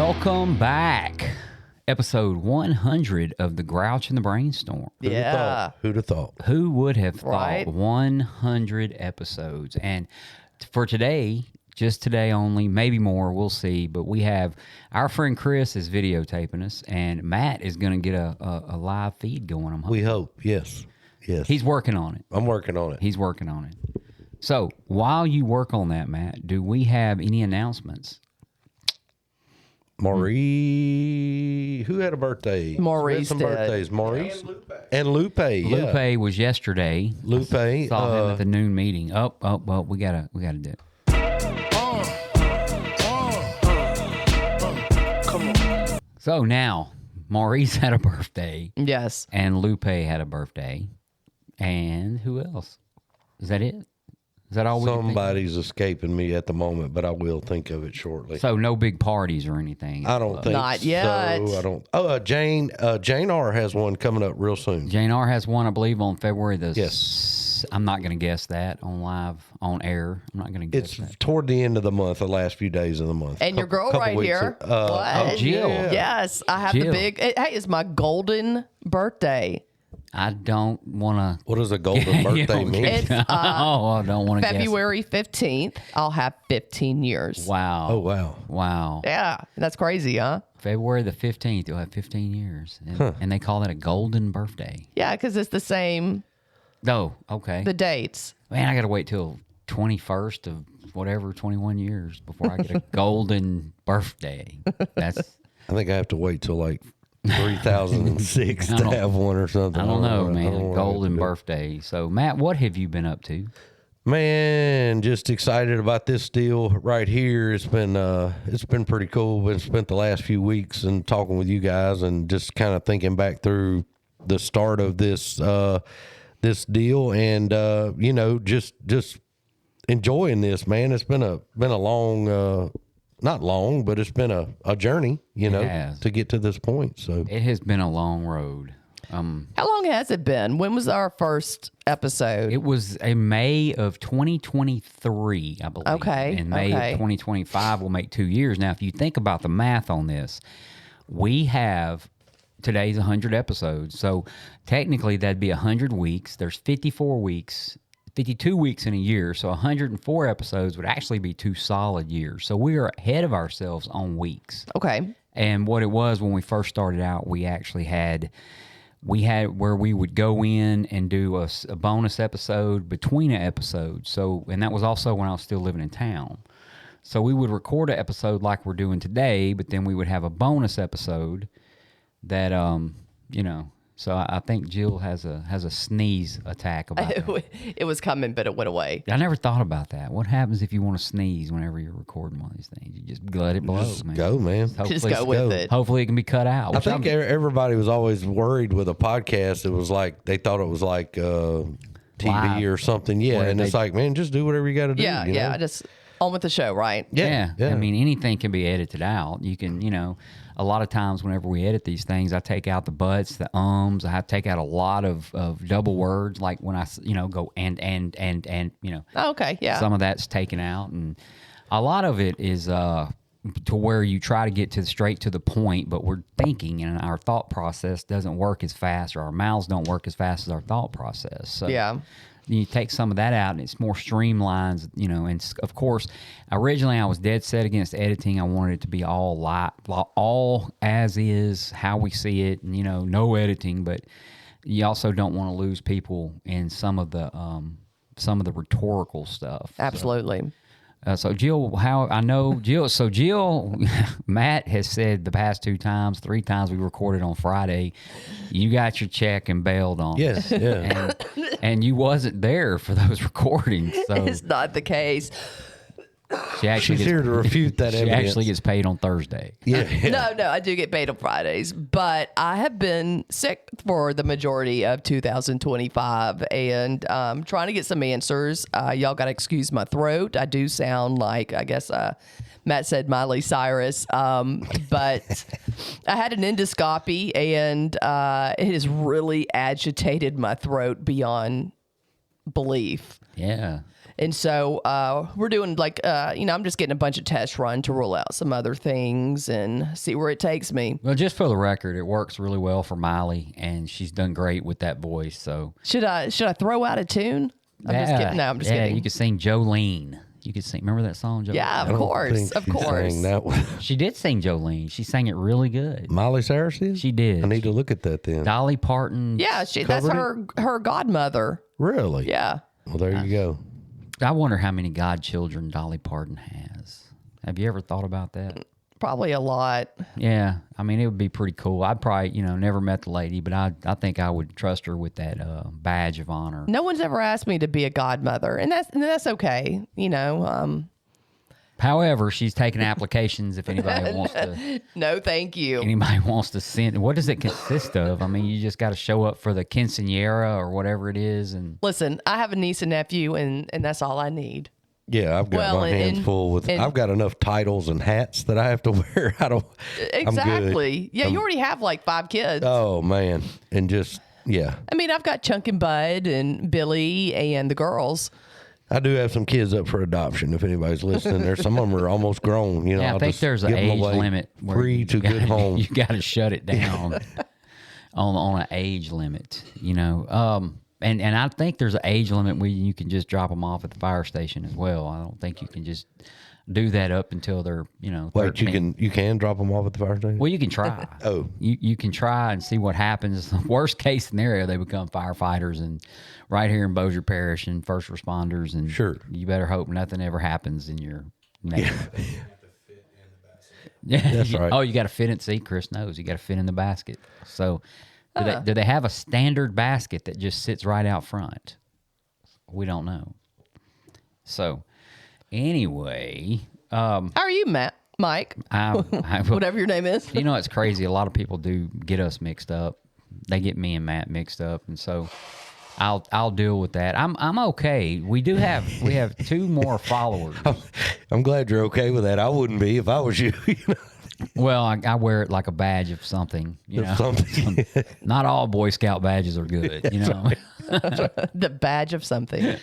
Welcome back. Episode 100 of The Grouch and the Brainstorm. Yeah. Who'd have thought? Who would have thought? Right? 100 episodes. And for today, just today only, maybe more, we'll see. But we have our friend Chris is videotaping us, and Matt is going to get a live feed going. I'm hoping. We hope. Yes. Yes. He's working on it. I'm working on it. He's working on it. So while you work on that, Matt, do we have any announcements? Maurice, who had a birthday? Maurice We had some did. birthdays. Maurice and Lupe. Yeah. Lupe was yesterday. Lupe. Saw him at the noon meeting. Well, we gotta do it. So now, Maurice had a birthday, Yes. and Lupe had a birthday, and who else? Is that it? Is that all we can think of? Somebody's escaping me at the moment, but I will think of it shortly. So no big parties or anything. I don't think Not yet. so. I don't. Oh, Jane R has one coming up real soon. Jane R has one, I believe, on February the. Yes. I'm not going to guess that on air. I'm not going to guess It's that. toward the end of the month, the last few days of the month. And your girl Couple right weeks here. of- What? Jill. yeah. Yes. I have the Jill. big. Hey, it's my golden birthday. I don't want to. What does a golden birthday mean? It's I don't want to guess. February 15th. I'll have 15 years. Wow. Oh, wow. Wow. Yeah. That's crazy, huh? February the 15th, you'll have 15 years. And they call that a golden birthday. Yeah, because it's the same, Oh, okay. the dates. Man, I got to wait till 21st of whatever, 21 years before I get a golden birthday. That's, I think I have to wait till like 3006 I to don't- have one or something. I don't know, man. I don't know what I Golden have to do. birthday. So, Matt, what have you been up to? Man, just excited about this deal right here. It's been pretty cool. Been spent the last few weeks and talking with you guys and just kind of thinking back through the start of this this deal and just enjoying this, man. It's been a long not long, but it's been a journey, has. to get to this point. So It has been a long road. How long has it been? When was our first episode? It was a May of 2023, I believe. Okay, And May okay. of 2025 will make 2 years. Now, if you think about the math on this, we have today's 100 episodes. So technically, that'd be 100 weeks. There's 54 weeks, 52 weeks in a year. So 104 episodes would actually be 2 solid years. So we are ahead of ourselves on weeks. Okay. And what it was when we first started out, we actually had where we would go in and do a bonus episode between an episode. So, and that was also when I was still living in town. So we would record an episode like we're doing today, but then we would have a bonus episode that, so I think Jill has a sneeze attack about that. It was coming, but it went away. I never thought about that. What happens if you want to sneeze whenever you're recording one of these things? You just let it blow, just man. go, man. Just go with it. Hopefully it can be cut out. I which think I'm- everybody was always worried with a podcast. It was like they thought it was like TV Live. or something. Yeah, Where and it's they- like, man, just do whatever you got to do. Yeah, you yeah. know? Just on with the show, right? Yeah. I mean, anything can be edited out. You can, a lot of times whenever we edit these things, I take out the buts, the ums. I have to take out a lot of double words, like when I, go and, Oh, okay, yeah. some of that's taken out. And a lot of it is to where you try to get straight to the point, but we're thinking and our thought process doesn't work as fast, or our mouths don't work as fast as our thought process. So Yeah. you take some of that out and it's more streamlined, and of course, originally I was dead set against editing. I wanted it to be all as is, how we see it, and, no editing, but you also don't want to lose people in some of the rhetorical stuff. Absolutely. So Jill, Jill, Matt has said the past 3 times we recorded on Friday, you got your check and bailed on. Yes, yeah. And you wasn't there for those recordings. So It's not the case. she actually She's here to refute that she evidence. actually gets paid on Thursday. Yeah. No, I do get paid on Fridays, but I have been sick for the majority of 2025 and trying to get some answers. Y'all got to excuse my throat. I do sound like, I guess, Matt said Miley Cyrus, but I had an endoscopy and it has really agitated my throat beyond belief. Yeah. And so we're doing I'm just getting a bunch of tests run to rule out some other things and see where it takes me. Well, just for the record, it works really well for Miley, and she's done great with that voice. So should I throw out a tune? I'm just kidding. No, I'm just kidding. You could sing Jolene. You could sing. Remember that song, Jolene? Yeah, of course. Of course. That one. She did sing Jolene. She sang it really good. Miley Cyrus did? She did. I need to look at that then. Dolly Parton. Yeah, that's her godmother. Really? Yeah. Well, there you go. I wonder how many godchildren Dolly Parton has. Have you ever thought about that? Probably a lot. Yeah. I mean, it would be pretty cool. I'd probably, never met the lady, but I think I would trust her with that badge of honor. No one's ever asked me to be a godmother, and that's okay. However, she's taking applications if anybody wants to. No, thank you. Anybody wants to send. What does it consist of? I mean, you just got to show up for the quinceañera or whatever it is. And listen, I have a niece and nephew, and that's all I need. Yeah, I've got my hands full with. I've got enough titles and hats that I have to wear. I don't. Exactly. Yeah, you already have like 5 kids. Oh man, and just yeah. I mean, I've got Chunk and Bud and Billy and the girls. I do have some kids up for adoption. If anybody's listening, there some of them are almost grown. Yeah, I think there's an age limit. Free to good home. You got to shut it down on an age limit. And I think there's an age limit where you can just drop them off at the fire station as well. I don't think you can just do that up until they're 13. Wait, you can drop them off at the fire station? Well, you can try. Oh, you can try and see what happens. Worst case scenario, they become firefighters and right here in Bossier Parish and first responders. And sure, you better hope nothing ever happens in your neighborhood. Yeah, that's right. Oh, you got to fit in. See, Chris knows you got to fit in the basket. So, do they have a standard basket that just sits right out front? We don't know. So, anyway, how are you, Mike? Whatever your name is. It's crazy. A lot of people do get us mixed up. They get me and Matt mixed up, and so I'll deal with that. I'm okay. We have 2 more followers. I'm glad you're okay with that. I wouldn't be if I was you. Well, I wear it like a badge of something. Something. Not all Boy Scout badges are good. Right. The badge of something.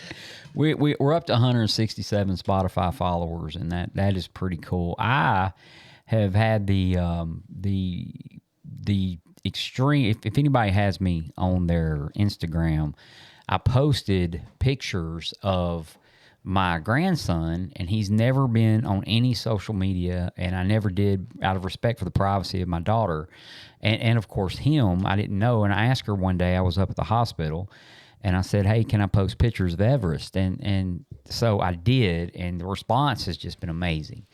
We're up to 167 Spotify followers, and that is pretty cool. I have had the extreme. If anybody has me on their Instagram, I posted pictures of my grandson, and he's never been on any social media, and I never did out of respect for the privacy of my daughter. And of course him, I didn't know. And I asked her one day, I was up at the hospital, and I said, hey, can I post pictures of Everest? And so I did, and the response has just been amazing.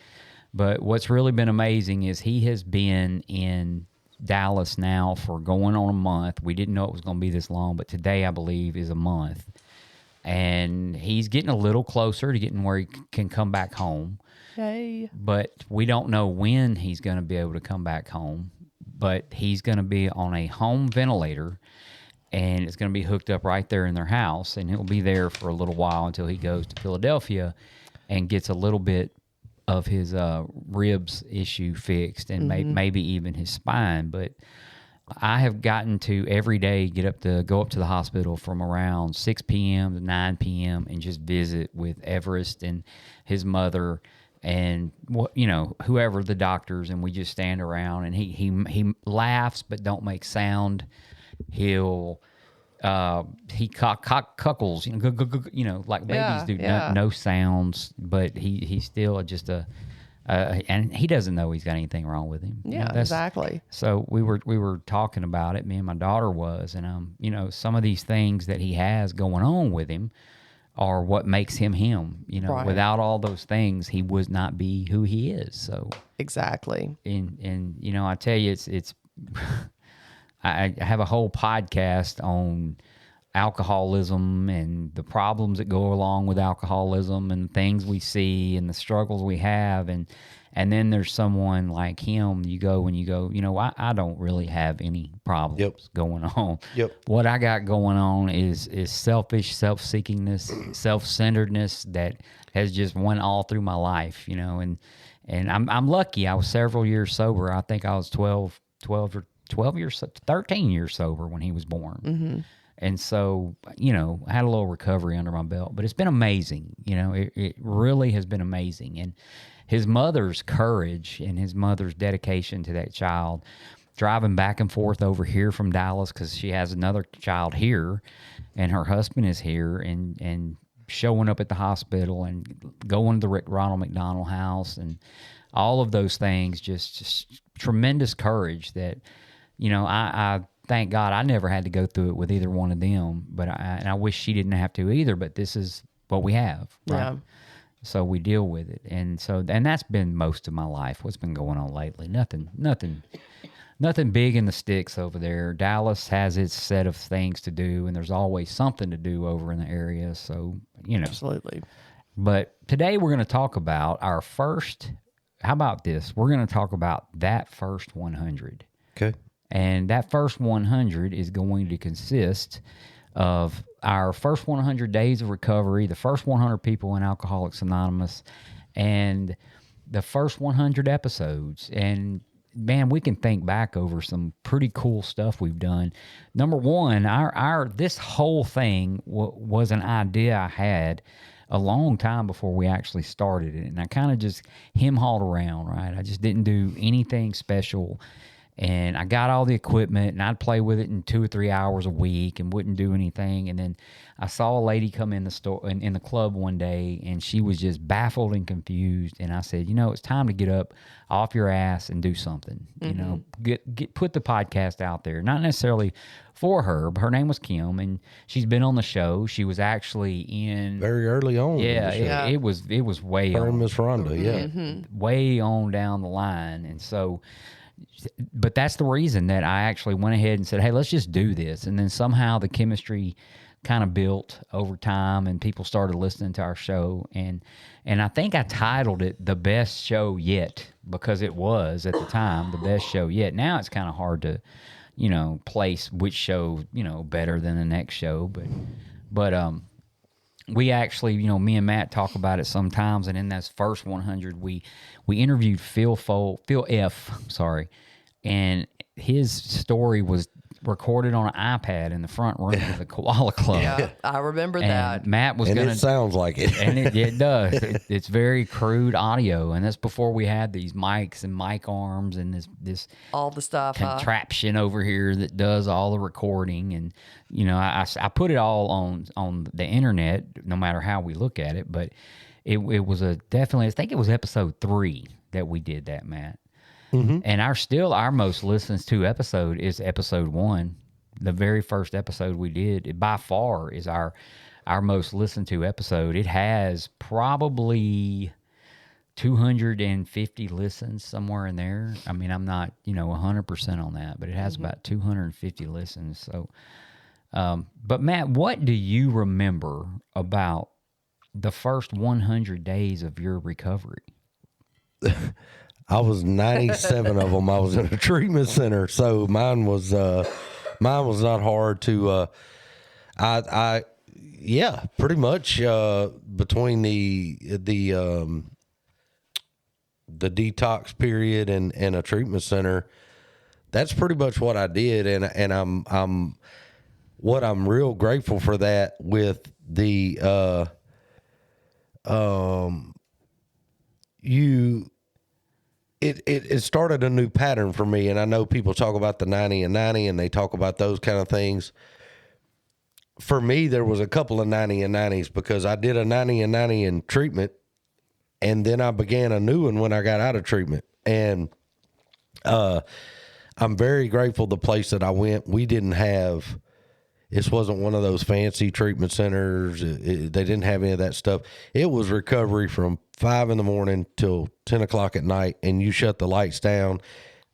But what's really been amazing is he has been in Dallas now for going on a month. We didn't know it was going to be this long, but today I believe is a month. And he's getting a little closer to getting where he can come back home. Hey. But we don't know when he's going to be able to come back home. But he's going to be on a home ventilator, and it's going to be hooked up right there in their house. And he'll be there for a little while until he goes to Philadelphia and gets a little bit of his ribs issue fixed, and maybe even his spine. But I have gotten to every day go up to the hospital from around 6 p.m. to 9 p.m. and just visit with Everest and his mother and whoever the doctors, and we just stand around, and he laughs but don't make sound. He cuckles, like babies do. Yeah. No sounds, but he's still just and he doesn't know he's got anything wrong with him. Yeah, exactly. So we were talking about it. Me and my daughter was, and some of these things that he has going on with him are what makes him him. Right. Without all those things, he would not be who he is. So exactly. And I tell you, it's. I have a whole podcast on alcoholism and the problems that go along with alcoholism and things we see and the struggles we have. And then there's someone like him, you go, I don't really have any problems going on. Yep. What I got going on is selfish, self-seekingness, self-centeredness that has just went all through my life, and I'm lucky. I was several years sober. I think I was 13 years sober when he was born. And so, I had a little recovery under my belt, but it's been amazing. It really has been amazing. And his mother's courage and his mother's dedication to that child, driving back and forth over here from Dallas because she has another child here and her husband is here, and showing up at the hospital and going to the Ronald McDonald House and all of those things, just tremendous courage that, I thank God I never had to go through it with either one of them, but I wish she didn't have to either, but this is what we have. Right? Yeah. So we deal with it. And that's been most of my life. What's been going on lately? Nothing big in the sticks over there. Dallas has its set of things to do, and there's always something to do over in the area. So, Absolutely. But today we're going to talk about our first, how about this? We're going to talk about that first 100. Okay. And that first 100 is going to consist of our first 100 days of recovery, the first 100 people in Alcoholics Anonymous, and the first 100 episodes. And man, we can think back over some pretty cool stuff we've done. Number one, this whole thing was an idea I had a long time before we actually started it, and I kind of just hem-hawed around, right? I just didn't do anything special. And I got all the equipment, and I'd play with it in 2 or 3 hours a week and wouldn't do anything. And then I saw a lady come in the store in the club one day, and she was just baffled and confused. And I said, it's time to get up off your ass and do something. Put the podcast out there. Not necessarily for her, but her name was Kim, and she's been on the show. She was actually in very early on. Yeah, it was way her on. and Miss Rhonda, way on down the line, and so. But that's the reason that I actually went ahead and said, hey, let's just do this. And then somehow the chemistry kind of built over time, and people started listening to our show. And I think I titled it The Best Show Yet, because it was, at the time, the best show yet. Now it's kind of hard to, place which show, better than the next show. But we actually, me and Matt talk about it sometimes, and in that first 100, we interviewed Phil F., and his story was recorded on an iPad in the front room of the Koala Club. Yeah, I remember and that. Matt was and going to... it sounds like it. And it does. It's very crude audio, and that's before we had these mics and mic arms and this all the stuff. Contraption over here that does all the recording. And, I put it all on the internet, no matter how we look at it, but it was definitely, I think it was episode 3 that we did that, Matt. Mm-hmm. And our most listened to episode is episode 1. The very first episode we did, it by far is our most listened to episode. It has probably 250 listens, somewhere in there. I mean, I'm not 100% on that, but it has about 250 listens. So, but Matt, what do you remember about the first 100 days of your recovery? I was 97 of them. I was in a treatment center, so mine was not hard to. Pretty much between the detox period and a treatment center, that's pretty much what I did, and I'm real grateful for that with the It started a new pattern for me, and I know people talk about the 90 and 90, and they talk about those kind of things. For me, there was a couple of 90 and 90s, because I did a 90 and 90 in treatment, and then I began a new one when I got out of treatment. And I'm very grateful the place that I went, we didn't have... This wasn't one of those fancy treatment centers. They didn't have any of that stuff. It was recovery from 5 a.m. till 10 o'clock at night, and you shut the lights down.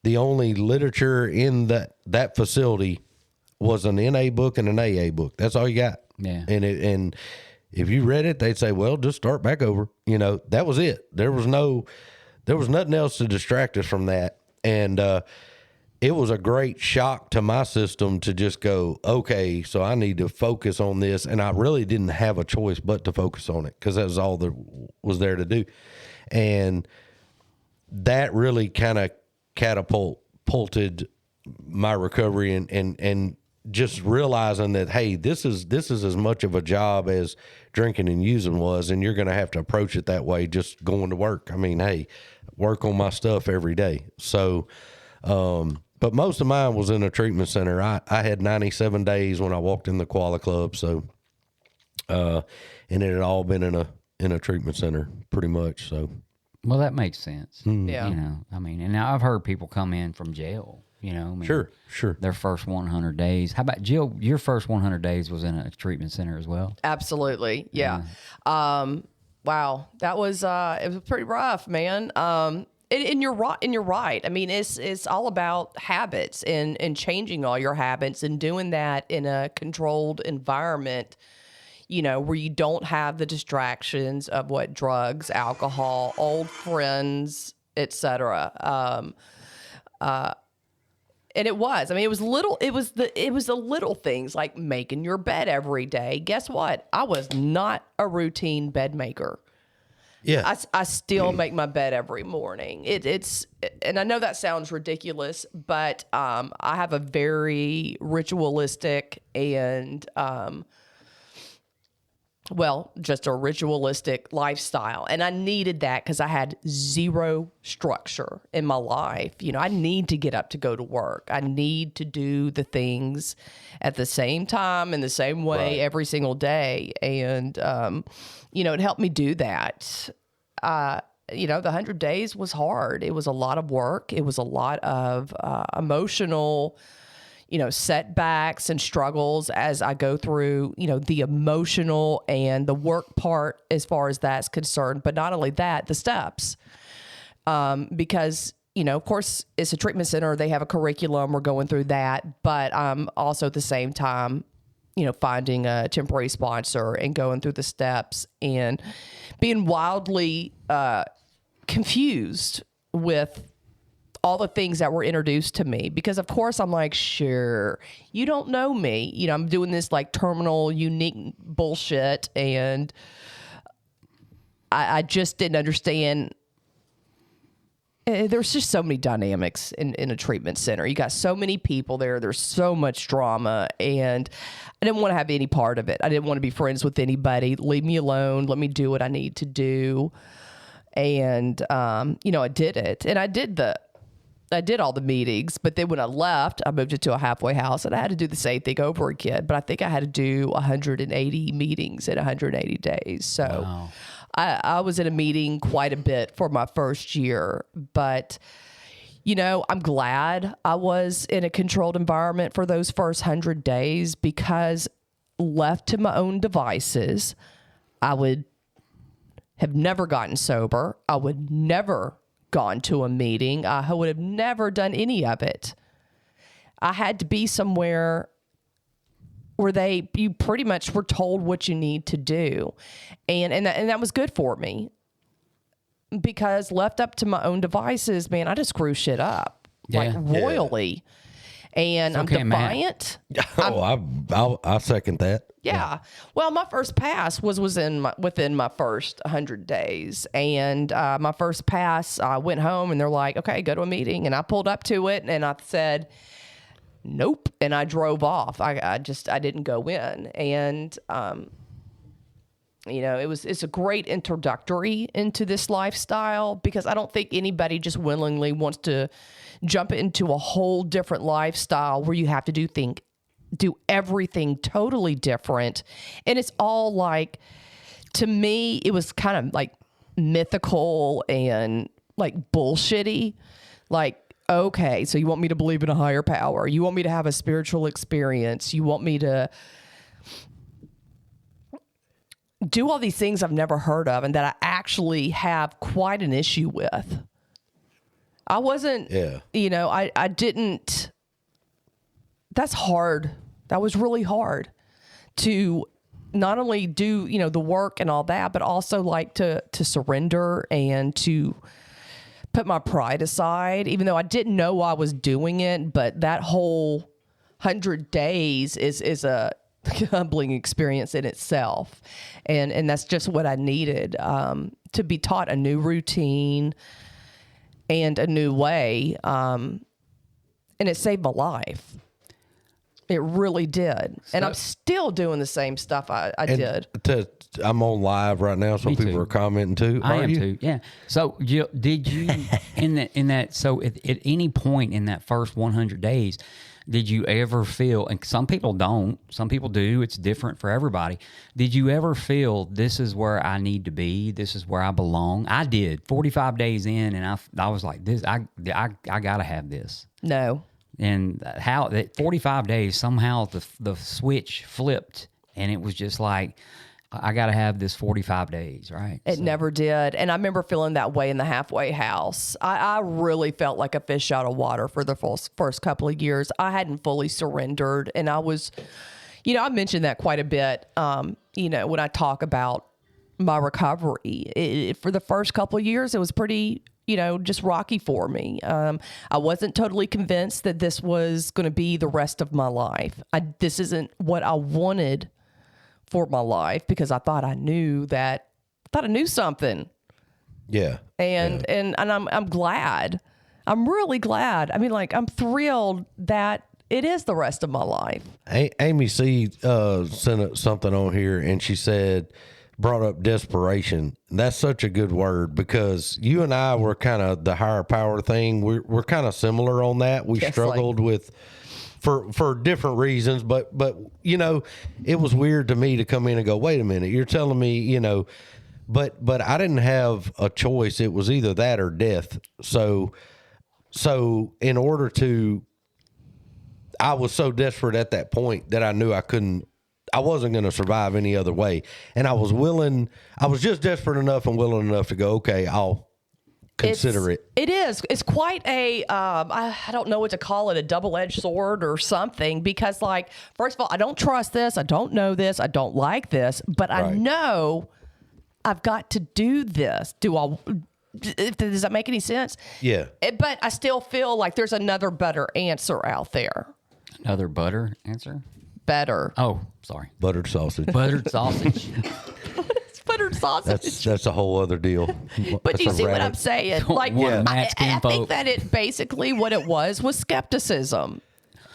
The only literature in that facility was an NA book and an AA book. That's all you got. Yeah. And if you read it, they'd say, well, just start back over. That was it. There was nothing else to distract us from that. And it was a great shock to my system to just go, okay, so I need to focus on this. And I really didn't have a choice but to focus on it, because that was all there was there to do. And that really kind of catapulted my recovery. And just realizing that, hey, this is as much of a job as drinking and using was, and you're going to have to approach it that way. Just going to work. I mean, hey, work on my stuff every day. So, but most of mine was in a treatment center. I had 97 days when I walked in the Koala Club. So, and it had all been in a treatment center pretty much. So, well, that makes sense. Yeah. You know, I mean, and now I've heard people come in from jail. You know, I mean, sure. Their first 100 days. How about Jill? Your first 100 days was in a treatment center as well. Absolutely. Yeah. Wow. That was, it was pretty rough, man. And you're right. And you're right. I mean, it's all about habits and changing all your habits and doing that in a controlled environment, you know, where you don't have the distractions of what drugs, alcohol, old friends, etc. And it was. I mean, it was the little things like making your bed every day. Guess what? I was not a routine bed maker. Yeah. I still make my bed every morning. It's and I know that sounds ridiculous, but I have a very ritualistic and just a ritualistic lifestyle. And I needed that because I had zero structure in my life. You know, I need to get up to go to work. I need to do the things at the same time in the same way every single day. And, you know, it helped me do that. You know, the 100 days was hard. It was a lot of work. It was a lot of emotional, you know, setbacks and struggles as I go through, you know, the emotional and the work part as far as that's concerned. But not only that, the steps, because, you know, of course, it's a treatment center. They have a curriculum. We're going through that. But also at the same time, you know, finding a temporary sponsor and going through the steps and being wildly confused with all the things that were introduced to me, because of course I'm like, sure, you don't know me. You know, I'm doing this like terminal unique bullshit. And I just didn't understand. There's just so many dynamics in a treatment center. You got so many people there. There's so much drama, and I didn't want to have any part of it. I didn't want to be friends with anybody. Leave me alone. Let me do what I need to do. And, you know, I did it, and I did all the meetings, but then when I left, I moved into a halfway house and I had to do the same thing over again. But I think I had to do 180 meetings in 180 days. So wow. I was in a meeting quite a bit for my first year, but you know, I'm glad I was in a controlled environment for those first 100 days, because left to my own devices, I would have never gotten sober. I would never gone to a meeting. I would have never done any of it. I had to be somewhere where you pretty much were told what you need to do. And that was good for me, because left up to my own devices, man, I just screw shit up like royally. And I'm defiant. I second that. Yeah. Well, my first pass was within my first 100 days. And my first pass, I went home and they're like, okay, go to a meeting. And I pulled up to it and I said, nope. And I drove off. I didn't go in. And, you know, it's a great introductory into this lifestyle, because I don't think anybody just willingly wants to jump into a whole different lifestyle where you have to do everything totally different. And it's all like, to me, it was kind of like mythical and like bullshitty. Like, okay, so you want me to believe in a higher power. You want me to have a spiritual experience. You want me to do all these things I've never heard of and that I actually have quite an issue with. I wasn't, you know, I didn't, that's hard. That was really hard to not only do, you know, the work and all that, but also like to surrender and to put my pride aside, even though I didn't know I was doing it. But that whole 100 days is a humbling experience in itself. And that's just what I needed, to be taught a new routine and a new way. And it saved my life. It really did. And I'm still doing the same stuff I did. I'm on live right now, so people are commenting too. I am too. Yeah. So did you in that? So at any point in that first 100 days, did you ever feel? And some people don't. Some people do. It's different for everybody. Did you ever feel this is where I need to be? This is where I belong. I did. 45 days in, and I was like, this. I gotta have this. No. And how that 45 days somehow the switch flipped, and it was just like, I got to have this 45 days, right? It never did. And I remember feeling that way in the halfway house. I really felt like a fish out of water for the first couple of years. I hadn't fully surrendered. And I was, I mentioned that quite a bit, when I talk about my recovery. For the first couple of years, it was pretty just rocky for me. I wasn't totally convinced that this was going to be the rest of my life. This isn't what I wanted for my life, because I thought I knew something. Yeah. And I'm glad. I'm really glad. I mean, like, I'm thrilled that it is the rest of my life. Amy C sent something on here, and she brought up desperation. That's such a good word, because you and I were kind of the higher power thing. We're kind of similar on that. We struggled with for different reasons, but it was weird to me to come in and go, wait a minute, you're telling me, but I didn't have a choice. It was either that or death. So in order to, I was so desperate at that point that I knew I wasn't going to survive any other way. And I was just desperate enough and willing enough to go, okay, I'll consider it. It is. It's quite a, I don't know what to call it, a double-edged sword or something, because, like, first of all, I don't trust this. I don't know this. I don't like this, but I know I've got to do this. Does that make any sense? Yeah. But I still feel like there's another better answer out there. Another butter answer? Better. Oh, sorry. Buttered sausage. Buttered sausage. It's buttered sausage. That's a whole other deal. But you see what I'm saying? Like, I think that it basically what it was skepticism.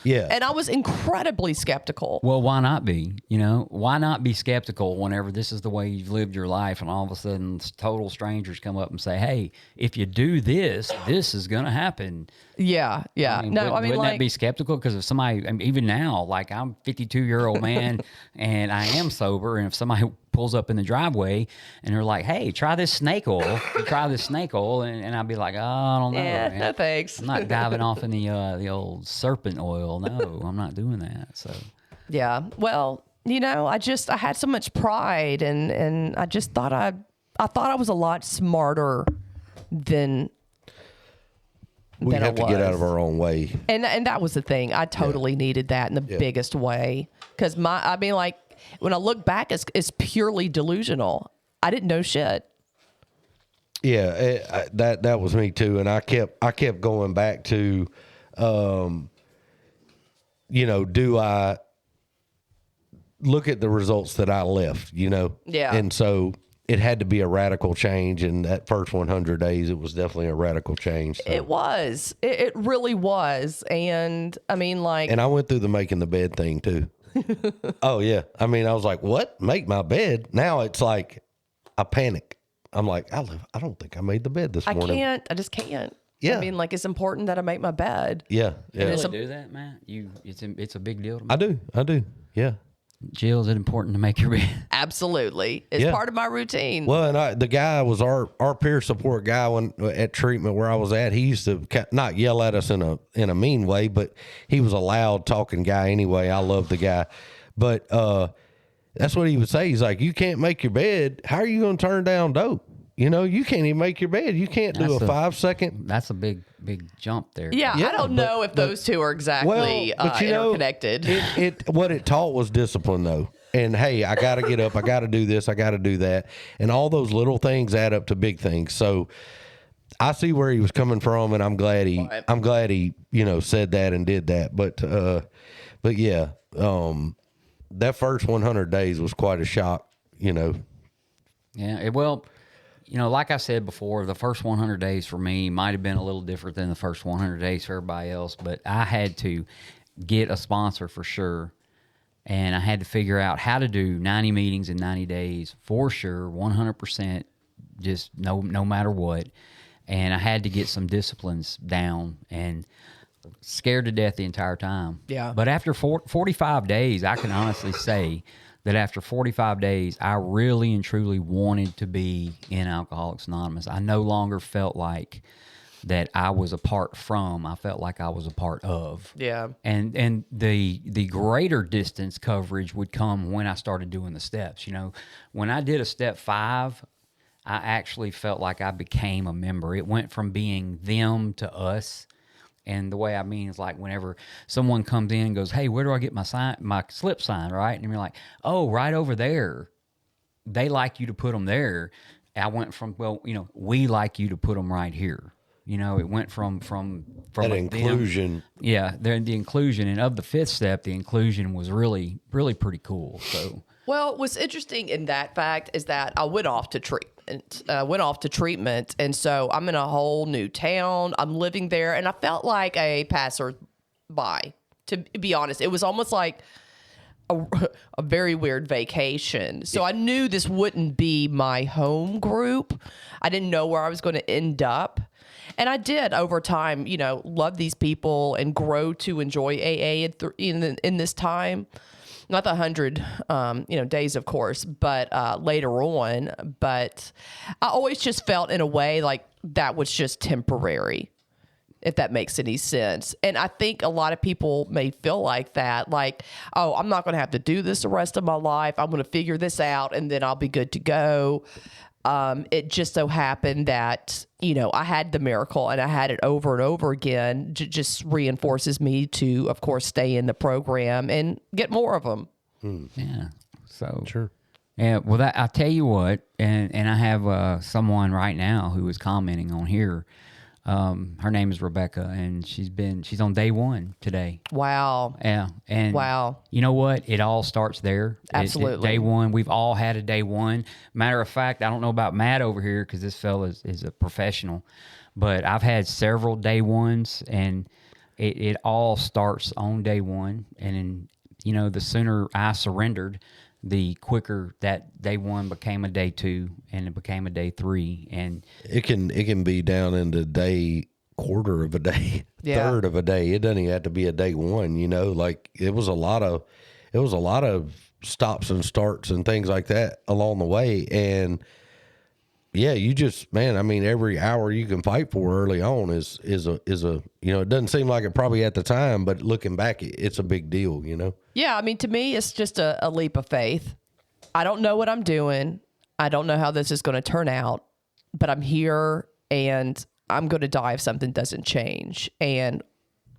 Yeah. And I was incredibly skeptical. Well, why not be? Why not be skeptical whenever this is the way you've lived your life, and all of a sudden total strangers come up and say, hey, if you do this, this is going to happen. Yeah, yeah. Wouldn't that be skeptical? Because if somebody, even now, like, I'm a 52-year-old man and I am sober, and if somebody pulls up in the driveway and they're like, hey, try this snake oil. You try this snake oil, and I'd be like, oh, I don't know. Yeah, man. no thanks. I'm not diving off in the old serpent oil. No, I'm not doing that. So yeah, well, I had so much pride, and I just thought I thought I was a lot smarter than we have to get out of our own way. And that was the thing. I totally needed that in the biggest way, because when I look back, it's purely delusional. I didn't know shit. Yeah, that was me too, and I kept going back to, do I look at the results that I left? Yeah, and so it had to be a radical change. And that first 100 days, it was definitely a radical change. So. It was. It really was. And and I went through the making the bed thing too. Oh yeah. I was like, what? Make my bed? Now it's like I panic. I'm like, I don't think I made the bed this morning. I just can't. Yeah. It's important that I make my bed. Yeah. You really do that, Matt? It's a big deal to me. I do. Yeah. Jill, is it important to make your bed? Absolutely. It's part of my routine. Well, and the guy was our peer support guy at treatment where I was at. He used to not yell at us in a mean way, but he was a loud talking guy anyway. I love the guy. But that's what he would say. He's like, you can't make your bed. How are you going to turn down dope? You can't even make your bed. You can't do a 5-second. That's a big jump there. Yeah, I don't know if those two are exactly interconnected. What it taught was discipline, though. And hey, I got to get up. I got to do this. I got to do that. And all those little things add up to big things. So I see where he was coming from, and I'm glad he said that and did that. But yeah, that first 100 days was quite a shock. Yeah. Like I said before, the first 100 days for me might have been a little different than the first 100 days for everybody else, but I had to. get a sponsor for sure. And I had to figure out how to do 90 meetings in 90 days for sure, 100%, just no matter what. And I had to get some disciplines down, and scared to death the entire time. Yeah. But after 45 days, I can honestly say that after 45 days, I really and truly wanted to be in Alcoholics Anonymous. I no longer felt like that I was apart from. I felt like I was a part of. Yeah. And the greater distance coverage would come when I started doing the steps. You know, when I did a step 5, I actually felt like I became a member. It went from being them to us. And the way I mean is like whenever someone comes in and goes, hey, where do I get my slip sign, right? And you're like, oh, right over there. They like you to put them there. I went from, well, you know, we like you to put them right here. You know, it went from that inclusion. Yeah, the inclusion. And of the 5th step, the inclusion was really, really pretty cool. So, well, what's interesting in that fact is that I went off to treatment. And so I'm in a whole new town. I'm living there, and I felt like a passerby, to be honest. It was almost like a very weird vacation. So I knew this wouldn't be my home group. I didn't know where I was going to end up. And I did over time, you know, love these people and grow to enjoy AA in this time. Not the 100, days, of course, but later on. But I always just felt in a way like that was just temporary, if that makes any sense. And I think a lot of people may feel like that, like, oh, I'm not going to have to do this the rest of my life. I'm going to figure this out, and then I'll be good to go. It just so happened that, you know, I had the miracle, and I had it over and over again. Just reinforces me to, of course, stay in the program and get more of them. Yeah. So, Sure. Yeah. Well, I'll tell you what, and I have someone right now who is commenting on here. Her name is Rebecca, and she's on day 1 today. Wow. Yeah. And wow. You know what? It all starts there. Absolutely. Day 1. We've all had a day 1. Matter of fact, I don't know about Matt over here because this fella is a professional, but I've had several day 1s, and it all starts on day 1. And then, you know, the sooner I surrendered, the quicker that day 1 became a day 2, and it became a day 3. And it can be down into day, quarter of a day, Yeah. third of a day. It doesn't even have to be a day 1, you know, like it was a lot of stops and starts and things like that along the way. And yeah, you just, man, I mean, every hour you can fight for early on is a, you know, it doesn't seem like it probably at the time, but looking back, it's a big deal, you know? Yeah, I mean, to me, it's just a leap of faith. I don't know what I'm doing. I don't know how this is going to turn out, but I'm here, and I'm going to die if something doesn't change. And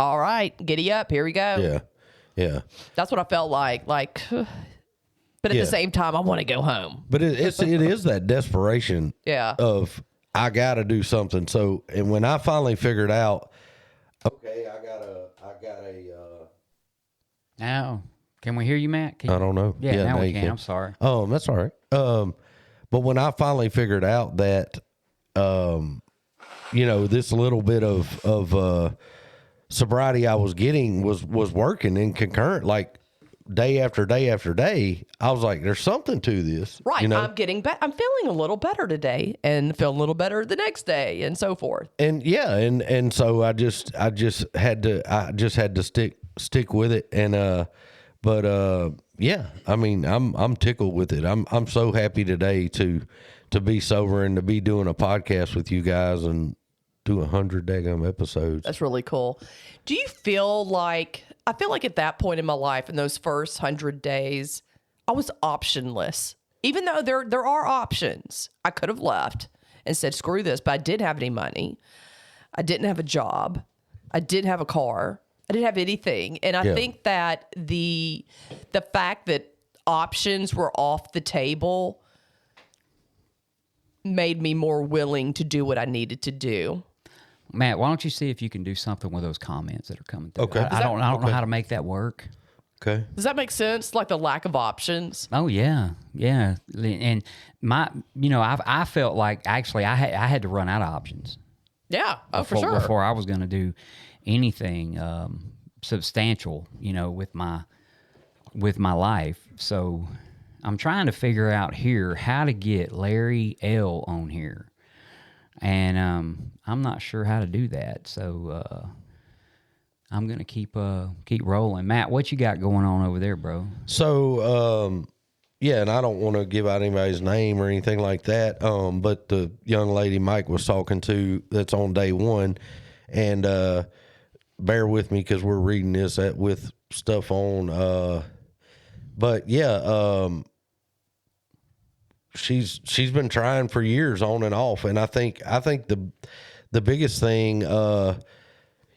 all right, giddy up, here we go. Yeah, yeah. That's what I felt like. But at Yeah. the same time, I want to go home. But it is that desperation Yeah. of, I got to do something. So, and when I finally figured out, okay, I got a, now, can we hear you, Matt? I don't know. Yeah, now we you can. I'm sorry. That's all right. But when I finally figured out that, you know, this little bit of sobriety I was getting was working in concurrent, like day after day after day, I was like, there's something to this. Right. You know? I'm getting better. I'm feeling a little better today, and feeling a little better the next day, and so forth. And yeah, and so I just had to stick with it. And yeah, I mean, I'm tickled with it. I'm so happy today to be sober and to be doing a podcast with you guys and do 100 daggum episodes. That's really cool. Do you feel like, I feel like at that point in my life, in those first 100 days, I was optionless. Even though there are options, I could have left and said, screw this, but I didn't have any money. I didn't have a job. I didn't have a car. I didn't have anything. And I think that the fact that options were off the table made me more willing to do what I needed to do. Matt, why don't you see if you can do something with those comments that are coming through? Okay. I don't know how to make that work. Okay. Does that make sense? Like the lack of options? Oh yeah, yeah. And I felt like actually I had to run out of options. Yeah. Oh, for before, sure. Before I was going to do anything, substantial, with my life. So I'm trying to figure out here how to get Larry L on here, and I'm not sure how to do that. So I'm gonna keep rolling. Matt, what you got going on over there, bro? So yeah, and I don't want to give out anybody's name or anything like that. But the young lady Mike was talking to, that's on day one, and bear with me because we're reading this with stuff on. But yeah, she's been trying for years on and off, and I think the biggest thing,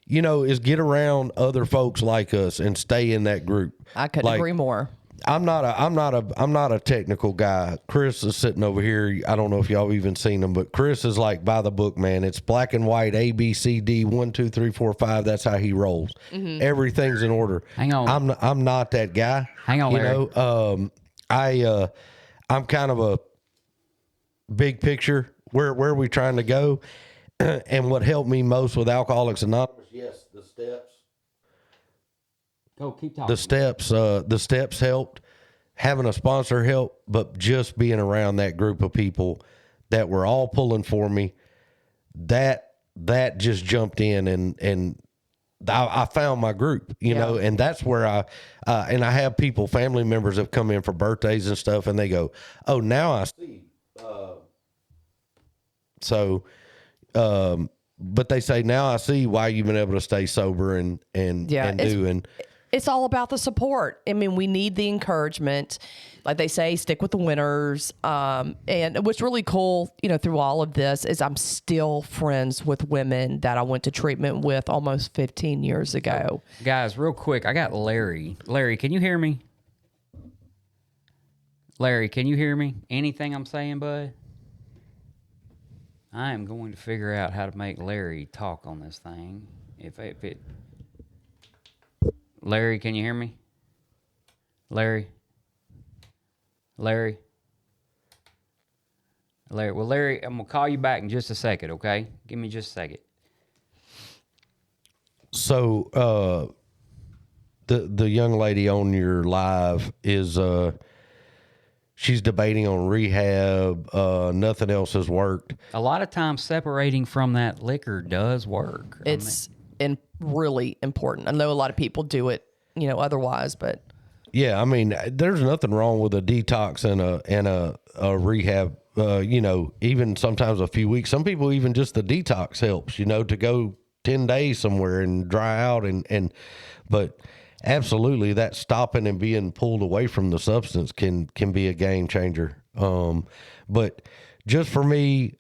is get around other folks like us and stay in that group. I couldn't agree more. I'm not a technical guy. Chris is sitting over here. I don't know if y'all even seen him, but Chris is like by the book, man. It's black and white, A, B, C, D, 1, 2, 3, 4, 5. That's how he rolls. Mm-hmm. Everything's in order. Hang on. I'm not that guy. Hang on, Larry. I'm kind of a big picture. Where are we trying to go? And what helped me most with Alcoholics Anonymous, yes, the steps. Go, keep talking. The steps helped. Having a sponsor helped, but just being around that group of people that were all pulling for me, that just jumped in and I found my group, you know, and that's where I have people, family members have come in for birthdays and stuff, and they go, "Oh, now I see." But they say, "Now I see why you've been able to stay sober and do." It's all about the support. I mean, we need the encouragement. Like they say, stick with the winners. And what's really cool, through all of this is I'm still friends with women that I went to treatment with almost 15 years ago. Guys, real quick, I got Larry. Larry, can you hear me? Larry, can you hear me? Anything I'm saying, bud? I am going to figure out how to make Larry talk on this thing. If it... Larry, can you hear me? Larry? Well, Larry, I'm going to call you back in just a second, okay? Give me just a second. So, the young lady on your live is, she's debating on rehab. Nothing else has worked. A lot of times separating from that liquor does work. It's really important. I know a lot of people do it, otherwise, but yeah, I mean, there's nothing wrong with a detox and a rehab. Even sometimes a few weeks. Some people even just the detox helps. To go 10 days somewhere and dry out but absolutely that stopping and being pulled away from the substance can be a game changer. But just for me,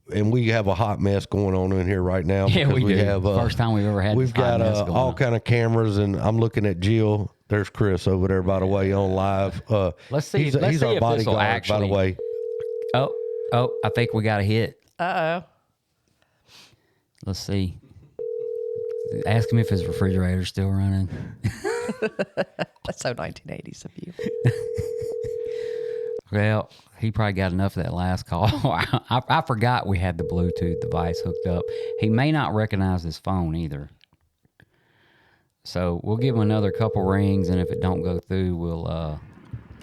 and we have a hot mess going on in here right now. Yeah, we do. Have first time we've ever had. We've got all kind of cameras, and I'm looking at Jill. There's Chris over there, by the way, on live. Let's see. He's see our if bodyguard, actually... by the way. Oh, I think we got a hit. Uh-oh. Let's see. Ask him if his refrigerator's still running. That's so 1980s of you. Well, he probably got enough of that last call. I forgot we had the Bluetooth device hooked up. He may not recognize his phone either. So we'll give him another couple rings, and if it don't go through, we'll...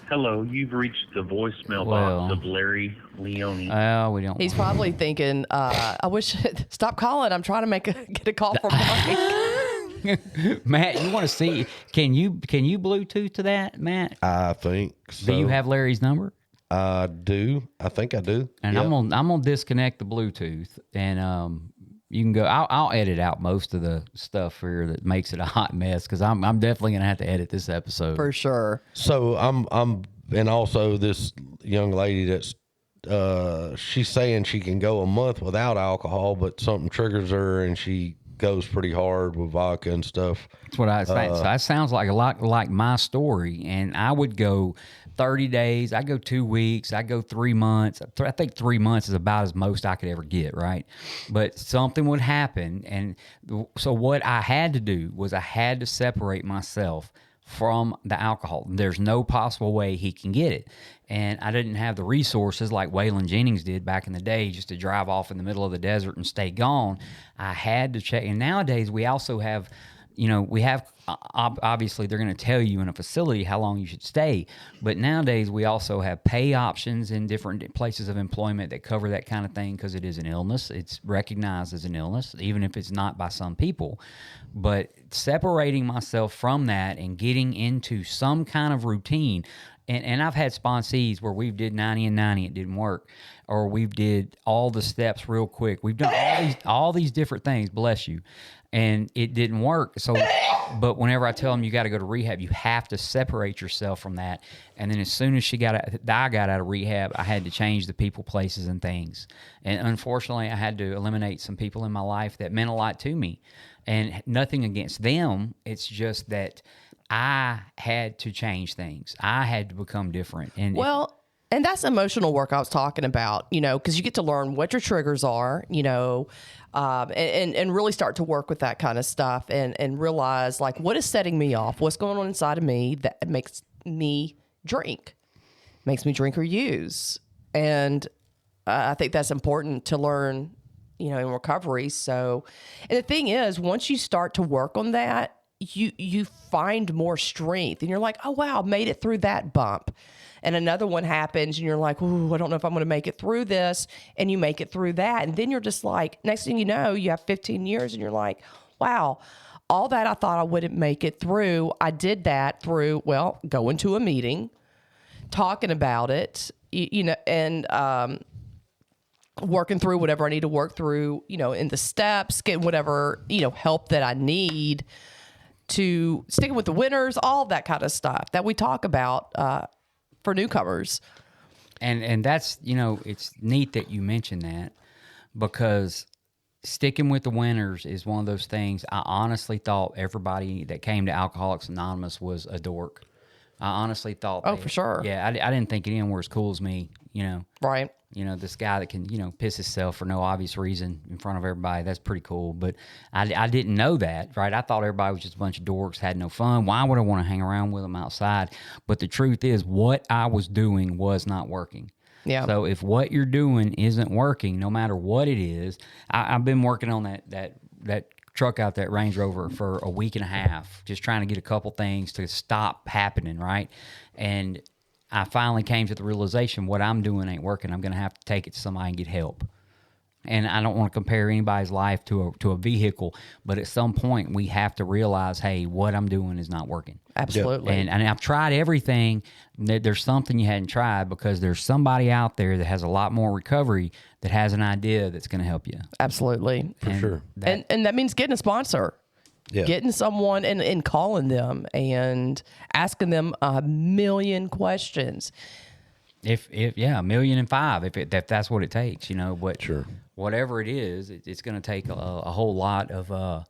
Hello, you've reached the voicemail box of Larry Leone. We don't... He's probably thinking, I wish... Stop calling. I'm trying to get a call from Mike. Matt, you want to see? Can you Bluetooth to that, Matt? I think so. Do you have Larry's number? I do. I think I do. And yep. I'm gonna disconnect the Bluetooth, and you can go. I'll edit out most of the stuff here that makes it a hot mess, because I'm definitely gonna have to edit this episode for sure. So and also this young lady that's she's saying she can go a month without alcohol, but something triggers her and she goes pretty hard with vodka and stuff. That's what I say. So that sounds like a lot like my story. And I would go 30 days. I go 2 weeks. I go 3 months. I think 3 months is about as most I could ever get, right? But something would happen. And so what I had to do was I had to separate myself from the alcohol. There's no possible way he can get it. And I didn't have the resources like Waylon Jennings did back in the day just to drive off in the middle of the desert and stay gone. I had to check. And nowadays we also have we have, obviously they're going to tell you in a facility how long you should stay, but nowadays we also have pay options in different places of employment that cover that kind of thing, because it is an illness. It's recognized as an illness, even if it's not by some people. But separating myself from that and getting into some kind of routine, and I've had sponsees where we've did 90 and 90, it didn't work, or we've did all the steps real quick. We've done all these different things, bless you, and it didn't work. So, but whenever I tell them you got to go to rehab, you have to separate yourself from that. And then as soon as I got out of rehab, I had to change the people, places, and things. And unfortunately, I had to eliminate some people in my life that meant a lot to me. And nothing against them. It's just that I had to change things. I had to become different. And and that's emotional work I was talking about, because you get to learn what your triggers are, and really start to work with that kind of stuff and realize, like, what is setting me off? What's going on inside of me that makes me drink or use? And I think that's important to learn, in recovery. So, and the thing is, once you start to work on that, you find more strength, and you're like, oh, wow, I made it through that bump. And another one happens, and you're like, ooh, I don't know if I'm going to make it through this. And you make it through that. And then you're just like, next thing you know, you have 15 years, and you're like, wow, all that I thought I wouldn't make it through, I did that through, going to a meeting, talking about it, and working through whatever I need to work through, in the steps, getting whatever, help that I need, to sticking with the winners, all that kind of stuff that we talk about for newcomers. And that's, it's neat that you mentioned that, because sticking with the winners is one of those things. I honestly thought everybody that came to Alcoholics Anonymous was a dork. I honestly thought for sure. Yeah, I didn't think anyone were as cool as me, Right. This guy that can, piss himself for no obvious reason in front of everybody. That's pretty cool. But I didn't know that, right? I thought everybody was just a bunch of dorks, had no fun. Why would I want to hang around with them outside? But the truth is, what I was doing was not working. Yeah. So if what you're doing isn't working, no matter what it is, I've been working on that truck out, that Range Rover, for a week and a half, just trying to get a couple things to stop happening, right? And I finally came to the realization, what I'm doing ain't working. I'm going to have to take it to somebody and get help. And I don't want to compare anybody's life to a vehicle, but at some point we have to realize, hey, what I'm doing is not working. Absolutely. And I've tried everything. There's something you hadn't tried, because there's somebody out there that has a lot more recovery that has an idea that's going to help you. Absolutely. For sure. And that means getting a sponsor. Yeah. Getting someone and calling them and asking them a million questions. If 1,000,005, if that's what it takes, but sure. Whatever it is, it's going to take a whole lot of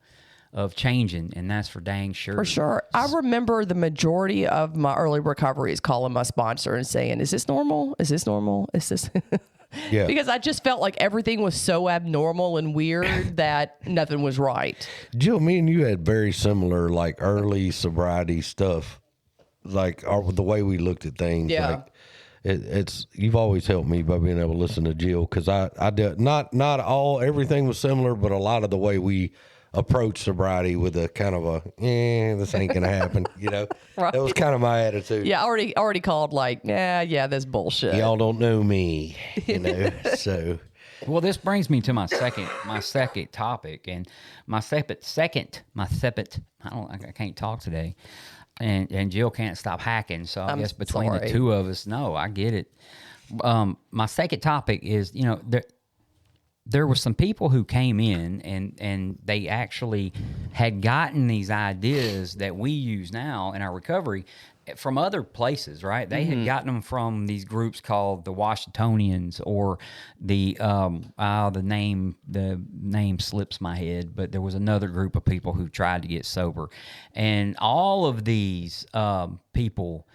changing, and that's for dang sure. For sure. I remember the majority of my early recoveries calling my sponsor and saying, is this normal? Is this normal? Is this... Yeah. Because I just felt like everything was so abnormal and weird that nothing was right. Jill, me and you had very similar, like, early sobriety stuff, like the way we looked at things. Yeah. Like, it's you've always helped me by being able to listen to Jill, because I did not everything was similar, but a lot of the way we approach sobriety with a kind of this ain't gonna happen, Right. That was kind of my attitude. Yeah, already called, like, yeah, that's bullshit. Y'all don't know me, so. Well, this brings me to my second topic, and my second. I can't talk today, and Jill can't stop hacking. So I guess between the two of us, no, I get it. My second topic is, there were some people who came in and they actually had gotten these ideas that we use now in our recovery from other places, right? They had gotten them from these groups called the Washingtonians, or the name slips my head, but there was another group of people who tried to get sober. And all of these people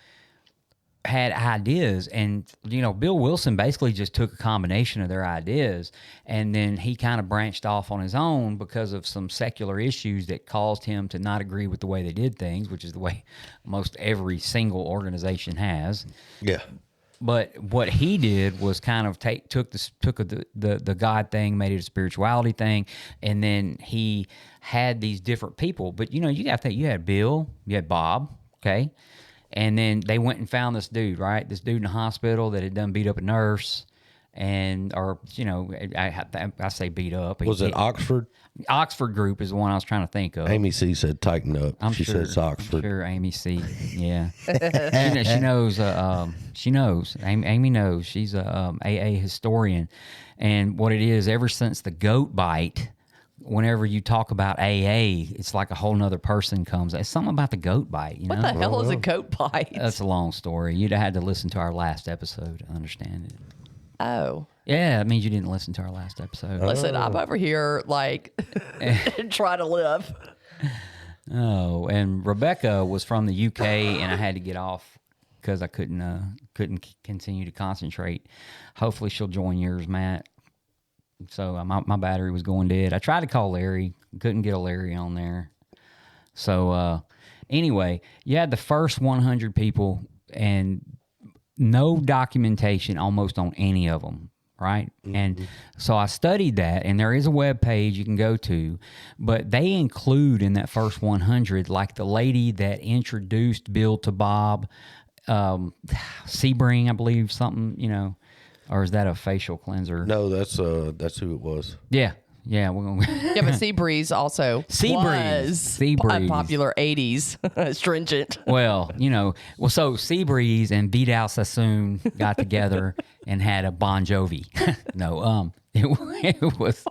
had ideas, and Bill Wilson basically just took a combination of their ideas, and then he kind of branched off on his own because of some secular issues that caused him to not agree with the way they did things, which is the way most every single organization has. Yeah. But what he did was kind of took the God thing, made it a spirituality thing, and then he had these different people. But you got to think, you had Bill, you had Bob, okay, and then they went and found this dude, right? This dude in the hospital that had done beat up a nurse, I say beat up. Was it Oxford? Oxford Group is the one I was trying to think of. Amy C said tighten up. She said it's Oxford. I'm sure Amy C. Yeah, she knows. She knows. Amy knows. She's a AA historian, and what it is, ever since the goat bite, whenever you talk about AA, it's like a whole nother person comes. It's something about the goat bite. What the hell is a goat bite? That's a long story. You'd have had to listen to our last episode to understand it. Oh. Yeah, it means you didn't listen to our last episode. Listen, I'm over here trying to live. Oh, and Rebecca was from the UK, and I had to get off because I couldn't continue to concentrate. Hopefully, she'll join yours, Matt. So my battery was going dead. I tried to call Larry, couldn't get a Larry on there. So anyway, you had the first 100 people, and no documentation almost on any of them. Right. Mm-hmm. And so I studied that, and there is a web page you can go to, but they include in that first 100, like the lady that introduced Bill to Bob, Sebring, I believe, something, or is that a facial cleanser? No, that's who it was. Yeah. Yeah, we're going. Yeah, but Seabreeze also was a popular 80s stringent. Well, so Seabreeze and Beat Out Sassoon got together and had a Bon Jovi. No, it was.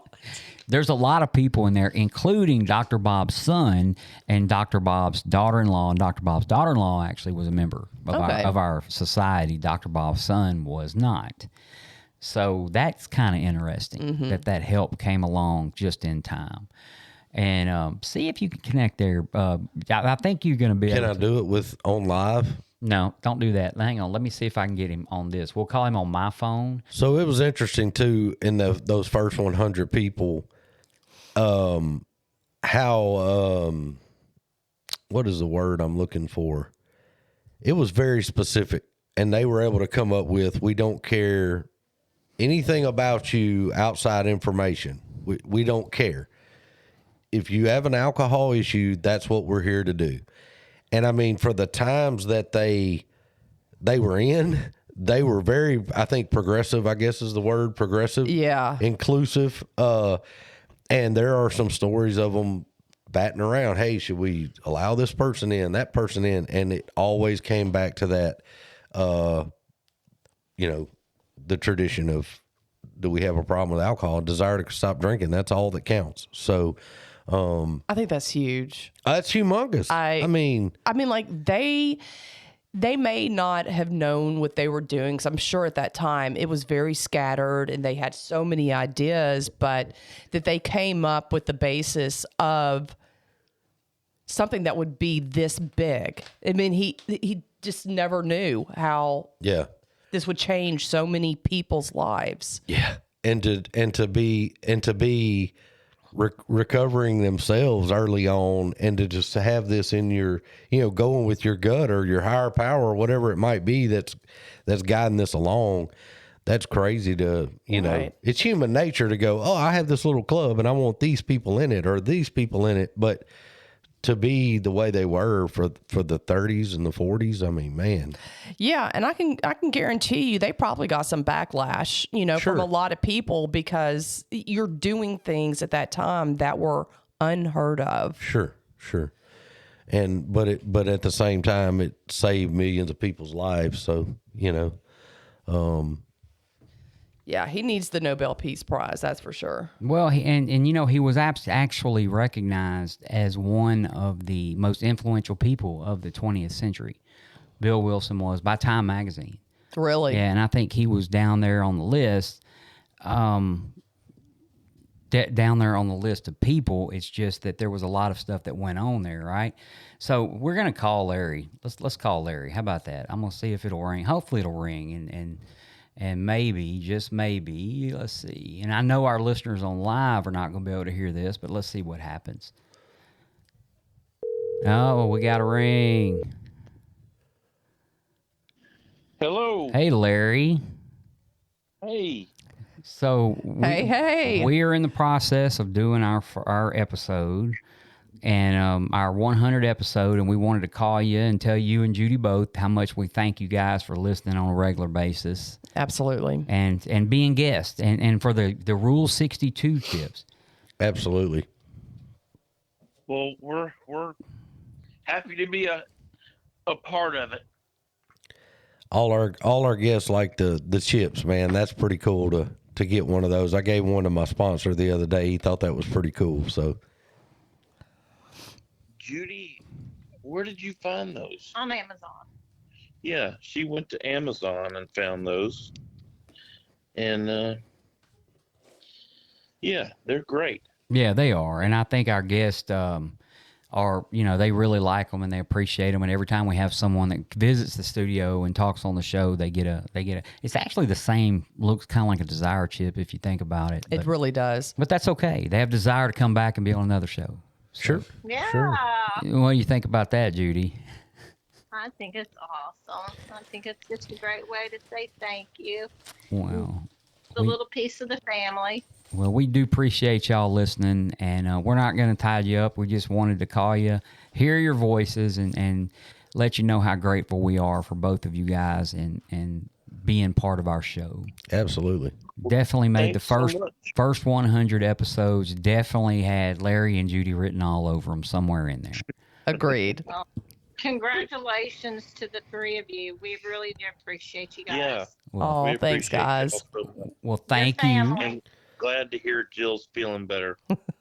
There's a lot of people in there, including Dr. Bob's son and Dr. Bob's daughter-in-law. And Dr. Bob's daughter-in-law actually was a member of our society. Dr. Bob's son was not. So that's kind of interesting that help came along just in time. And see if you can connect there. I think you're going to be able to. Can I do it on live? No, don't do that. Hang on. Let me see if I can get him on this. We'll call him on my phone. So it was interesting, too, in those first 100 people, how, what is the word I'm looking for? It was very specific. And they were able to come up with, we don't care anything about you outside information. We don't care. If you have an alcohol issue, that's what we're here to do. And I mean, for the times that they were in, they were very, I think, progressive, I guess is the word, progressive. Yeah. Inclusive. And there are some stories of them batting around. Hey, should we allow this person in, that person in? And it always came back to that, the tradition of, do we have a problem with alcohol? Desire to stop drinking. That's all that counts. So, I think that's huge. That's humongous. I mean, like they may not have known what they were doing, because I'm sure at that time it was very scattered and they had so many ideas, but that they came up with the basis of something that would be this big. I mean, he just never knew how. Yeah. This would change so many people's lives. Yeah, and to be recovering themselves early on, and to just have this in your, going with your gut or your higher power or whatever it might be that's guiding this along. That's crazy to, Right. It's human nature to go, oh, I have this little club and I want these people in it or these people in it, but to be the way they were for the 30s and the 40s, I mean, man. Yeah, and I can guarantee you they probably got some backlash, Sure. from a lot of people, because you're doing things at that time that were unheard of. Sure. And but at the same time, it saved millions of people's lives. So Yeah, he needs the Nobel Peace Prize, that's for sure. Well, he was actually recognized as one of the most influential people of the 20th century. Bill Wilson was, by Time Magazine. Really? Yeah, and I think he was down there on the list. Down there on the list of people. It's just that there was a lot of stuff that went on there, right? So we're gonna call Larry. Let's call Larry. How about that? I'm gonna see if it'll ring. Hopefully it'll ring, and maybe, just maybe, let's see. And I know our listeners on live are not going to be able to hear this, but let's see what happens. Oh, we got a ring. Hello. Hey, Larry. Hey. So Hey. we are in the process of doing our episode and our 100 episode, and we wanted to call you and tell you and Judy both how much we thank you guys for listening on a regular basis. Absolutely. And being guests and for the Rule 62 tips. Absolutely. Well, we're happy to be a part of it. All our guests like the chips, man. That's pretty cool to get one of those. I gave one to my sponsor the other day. He thought that was pretty cool. So, Judy, where did you find those? On Amazon. Yeah, she went to Amazon and found those. And yeah, they're great. Yeah, they are. And I think our guests are, they really like them and they appreciate them. And every time we have someone that visits the studio and talks on the show, they get a, it's actually the same, looks kind of like a Desire chip if you think about it. It really does. But that's okay. They have desire to come back and be on another show. So, sure. Yeah. Sure. What do you think about that, Judy? I think it's awesome. I think it's just a great way to say thank you. Well, It's a little piece of the family. Well, we do appreciate y'all listening, and we're not going to tie you up. We just wanted to call you, hear your voices, and let you know how grateful we are for both of you guys and being part of our show. Absolutely. Definitely made Thanks the first 100 episodes. Definitely had Larry and Judy written all over them somewhere in there. Agreed. Well, congratulations to the three of you. We really do appreciate you guys. Yeah. Well, We Oh, thanks, appreciate guys. y'all so much. well, thank you. family. And glad to hear Jill's feeling better.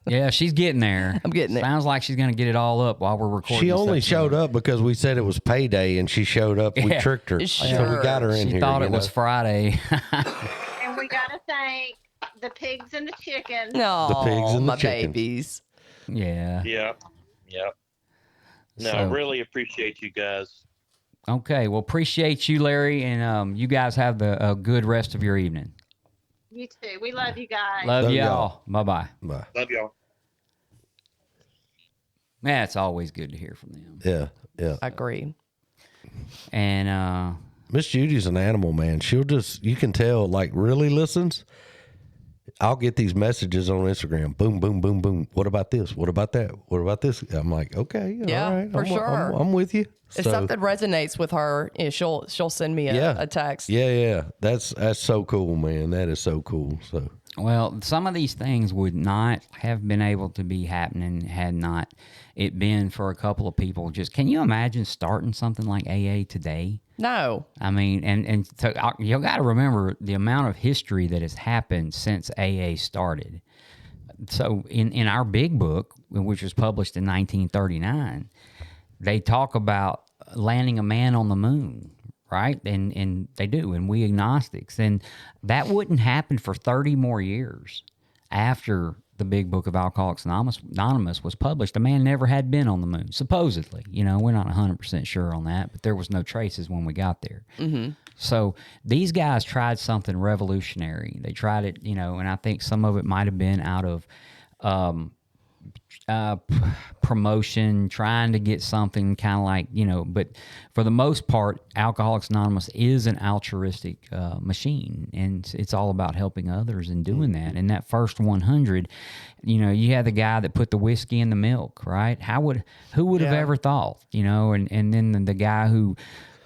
Yeah, she's getting there. I'm getting there. Sounds like she's going to get it all up while we're recording. She this only episode. showed up because we said it was payday, and she showed up. We Yeah. tricked her, so Sure. we got her in She here. thought you it was know. Friday. And we got to thank the pigs and the chickens. No, pigs and the my chickens. babies. Yeah. Yeah. Yeah. No, So- I really appreciate you guys. Okay. Well, appreciate you, Larry, and you guys have a good rest of your evening. You too. We love you guys. Love Love y'all. y'all. Bye-bye. Bye. Love y'all. Yeah, it's always good to hear from them. Yeah, yeah. Agreed. And Miss Judy's an animal, man. She'll just, you can tell, like, really listens. I'll get these messages on Instagram. Boom, boom, boom, boom. What about this? What about that? What about this? I'm like, okay, Yeah, all right. for I'm, sure. I'm with you. If So, something resonates with her, she'll send me a text. Yeah. That's so cool, man. That is so cool. So, well, some of these things would not have been able to be happening had not it been for a couple of people. Just can you imagine starting something like AA today? No. I mean, and so you got to remember the amount of history that has happened since AA started. So in our big book, which was published in 1939, they talk about landing a man on the moon, right? And they do, and we agnostics. And that wouldn't happen for 30 more years after the big book of Alcoholics Anonymous was published. A man never had been on the moon, supposedly. We're not 100% sure on that, but there was no traces when we got there. Mm-hmm. So these guys tried something revolutionary. They tried it, and I think some of it might have been out of promotion, trying to get something kind of like, but for the most part, Alcoholics Anonymous is an altruistic machine, and it's all about helping others and doing that. And that first 100, you had the guy that put the whiskey in the milk, right? Who would have ever thought, and then the guy who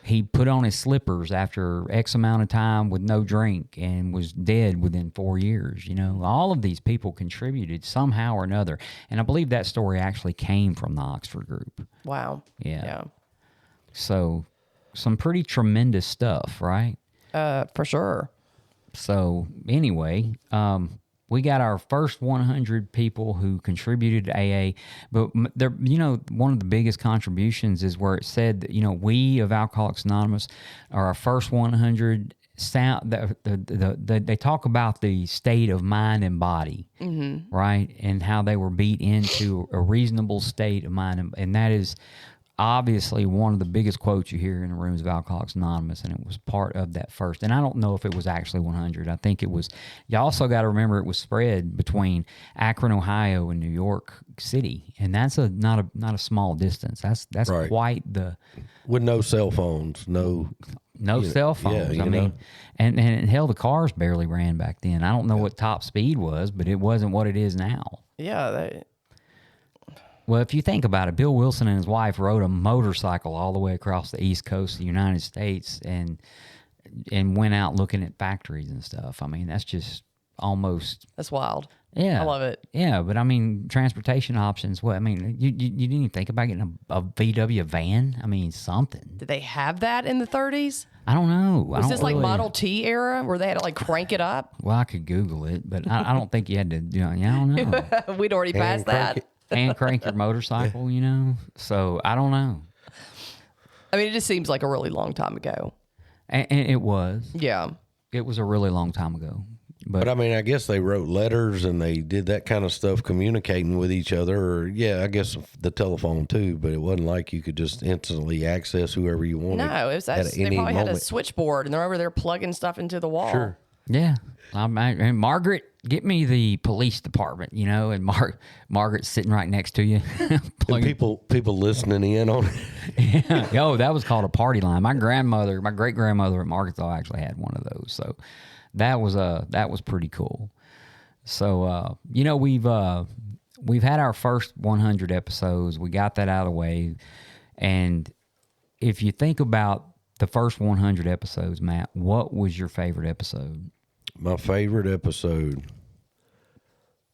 he put on his slippers after X amount of time with no drink and was dead within 4 years. All of these people contributed somehow or another. And I believe that story actually came from the Oxford group. Wow. Yeah. So some pretty tremendous stuff, right? For sure. So anyway, we got our first 100 people who contributed to AA, but one of the biggest contributions is where it said that, we of Alcoholics Anonymous are our first 100 sound. They talk about the state of mind and body, right, and how they were beat into a reasonable state of mind, and that is obviously one of the biggest quotes you hear in the rooms of Alcoholics Anonymous, and it was part of that first. And I don't know if it was actually 100. I think it was. You also got to remember it was spread between Akron, Ohio, and New York City, and that's not a small distance. That's Right. quite the. with no cell phones, no No cell phones. Yeah, I mean, and hell, the cars barely ran back then. I don't know what top speed was, but it wasn't what it is now. Yeah. Well, if you think about it, Bill Wilson and his wife rode a motorcycle all the way across the East Coast of the United States and went out looking at factories and stuff. I mean, that's just almost... That's wild. Yeah. I love it. Yeah, but I mean, transportation options, what? I mean, you didn't even think about getting a VW van? I mean, something. Did they have that in the 30s? I don't know. Was this like Model T era where they had to like crank it up? Well, I could Google it, but I don't think you had to, I don't know. We'd already passed that. And crank your motorcycle, So, I don't know. I mean, it just seems like a really long time ago. And it was. Yeah. It was a really long time ago. But I mean, I guess they wrote letters and they did that kind of stuff, communicating with each other. Or I guess the telephone too. But it wasn't like you could just instantly access whoever you wanted. No, it was they probably had a switchboard and they're over there plugging stuff into the wall. Sure. Yeah. And Margaret, get me the police department, and Margaret's sitting right next to you. And people listening in on it. Yeah. Oh, that was called a party line. My great grandmother at Arkansas actually had one of those. So that was pretty cool. So we've had our first 100 episodes. We got that out of the way, and if you think about the first 100 episodes, Matt, what was your favorite episode? My favorite episode,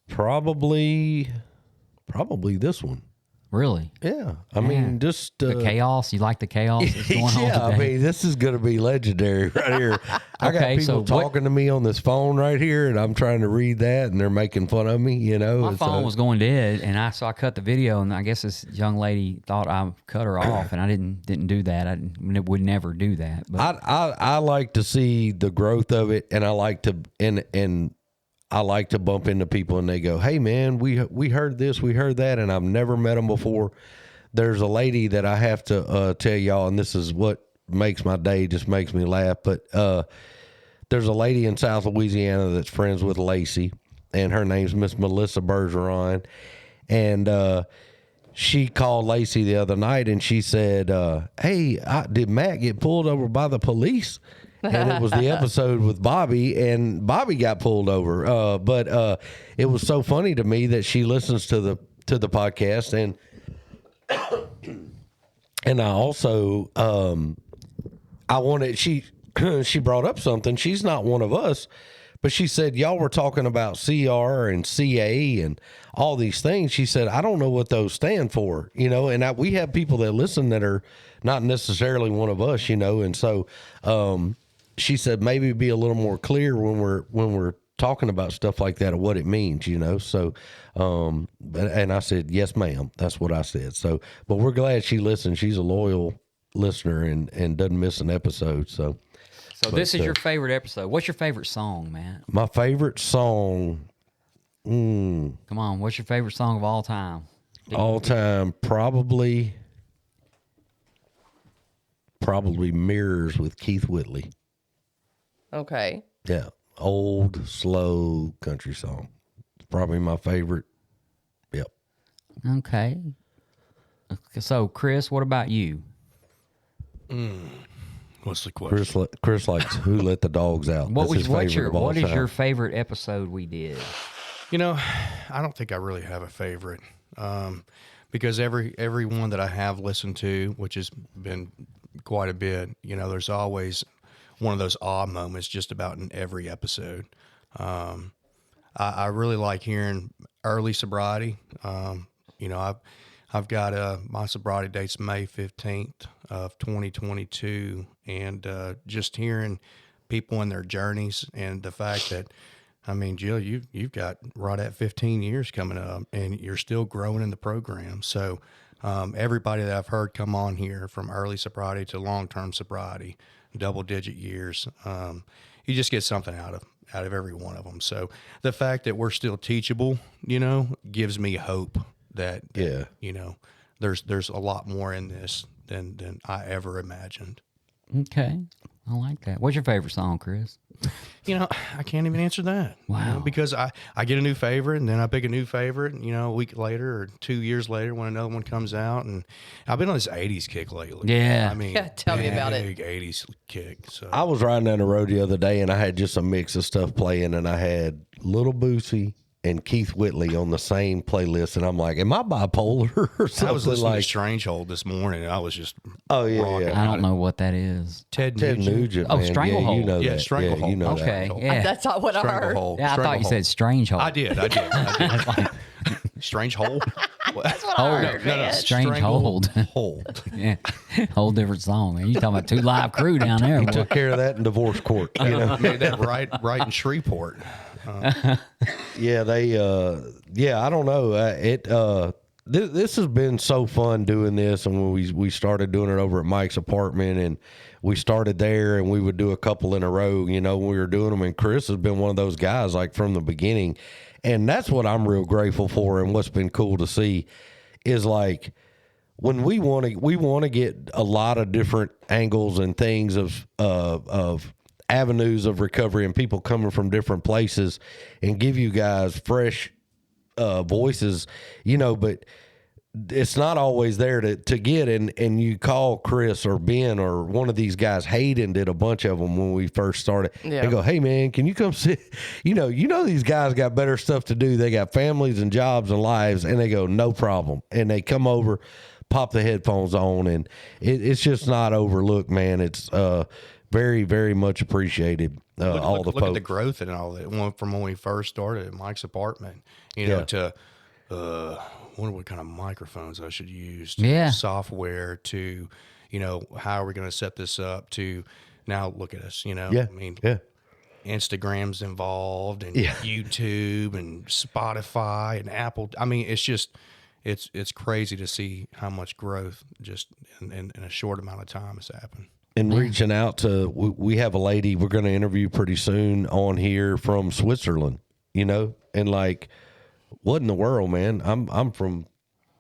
probably this one. Really? Yeah. I mean, just the chaos. You like the chaos that's going on today? I mean, this is going to be legendary right here. I got people talking to me on this phone right here, and I'm trying to read that, and they're making fun of me. My phone was going dead, and I cut the video, and I guess this young lady thought I cut her off, and I didn't do that. I would never do that. But I like to see the growth of it, and I like to I like to bump into people and they go, "Hey man, we heard this, we heard that," and I've never met them before. There's a lady that I have to tell y'all, and this is what makes my day, just makes me laugh. But there's a lady in South Louisiana that's friends with Lacey, and her name's Miss Melissa Bergeron, and she called Lacey the other night and she said, "Hey, did Matt get pulled over by the police?" And it was the episode with Bobby, and Bobby got pulled over. But it was so funny to me that she listens to the podcast, and I also I wanted she brought up something. She's not one of us, but she said y'all were talking about CR and CA and all these things. She said I don't know what those stand for, and we have people that listen that are not necessarily one of us, and so. She said maybe be a little more clear when we're talking about stuff like that of what it means, So, and I said yes, ma'am. That's what I said. So, but we're glad she listened. She's a loyal listener and doesn't miss an episode. So this is your favorite episode. What's your favorite song, Matt? My favorite song. Come on, what's your favorite song of all time? All time, probably Mirrors with Keith Whitley. Okay. Yeah. Old, slow country song. It's probably my favorite. Yep. Okay. So, Chris, what about you? What's the question? Chris likes Who Let the Dogs Out. What is your favorite episode we did? I don't think I really have a favorite. Because every one that I have listened to, which has been quite a bit, there's always one of those awe moments just about in every episode. I really like hearing early sobriety. I've got my sobriety date's May 15th of 2022, and just hearing people and their journeys and the fact that, I mean, Jill, you've got right at 15 years coming up, and you're still growing in the program. So everybody that I've heard come on here, from early sobriety to long-term sobriety, double-digit years, you just get something out of every one of them. So the fact that we're still teachable, gives me hope that there's a lot more in this than I ever imagined. Okay. I like that. What's your favorite song, Chris? I can't even answer that. Wow. Because I get a new favorite and then I pick a new favorite, a week later or 2 years later when another one comes out. And I've been on this 80s kick lately. Yeah. I mean, Yeah, tell me about it. Big 80s kick. So I was riding down the road the other day and I had just a mix of stuff playing, and I had Little Boosie and Keith Whitley on the same playlist, and I'm like, am I bipolar or something? I was listening like to Stranglehold this morning and I was just Oh yeah, rocking yeah. I don't know what that is. Ted Ted Nugent. Oh, man. Stranglehold. Yeah, you know Yeah, that. Stranglehold. Yeah, you know Okay, that. yeah. That's not what I heard. Stranglehold. Yeah, I thought you said Strange Hole. I did. Strange hole. That's what I heard. man. Strange Hold. Hold. Yeah, whole different song, man. You talking about 2 Live Crew down there? He boy. took care of that in divorce court. You know? Made that right in Shreveport. Yeah, I don't know. This has been so fun doing this, and when we started doing it over at Mike's apartment, and we started there, and we would do a couple in a row, when we were doing them, and Chris has been one of those guys like from the beginning, and that's what I'm real grateful for, and what's been cool to see is like when we want to get a lot of different angles and things of avenues of recovery and people coming from different places and give you guys fresh voices, but it's not always there to get, and you call Chris or Ben or one of these guys. Hayden did a bunch of them when we first started. Yeah. They go, hey man, can you come sit? These guys got better stuff to do. They got families and jobs and lives, and they go, no problem. And they come over, pop the headphones on, and it's just not overlooked, man. It's very, very much appreciated. Look at the growth and all that. Went from when we first started at Mike's apartment, to what kind of microphones I should use, to Yeah. software, to how are we going to set this up, to now look at us. Yeah. I mean, yeah. Instagram's involved, and Yeah. YouTube and Spotify and Apple. I mean, it's just it's crazy to see how much growth just in a short amount of time has happened. And reaching out to, we have a lady we're going to interview pretty soon on here from Switzerland, and like, what in the world, man? I'm from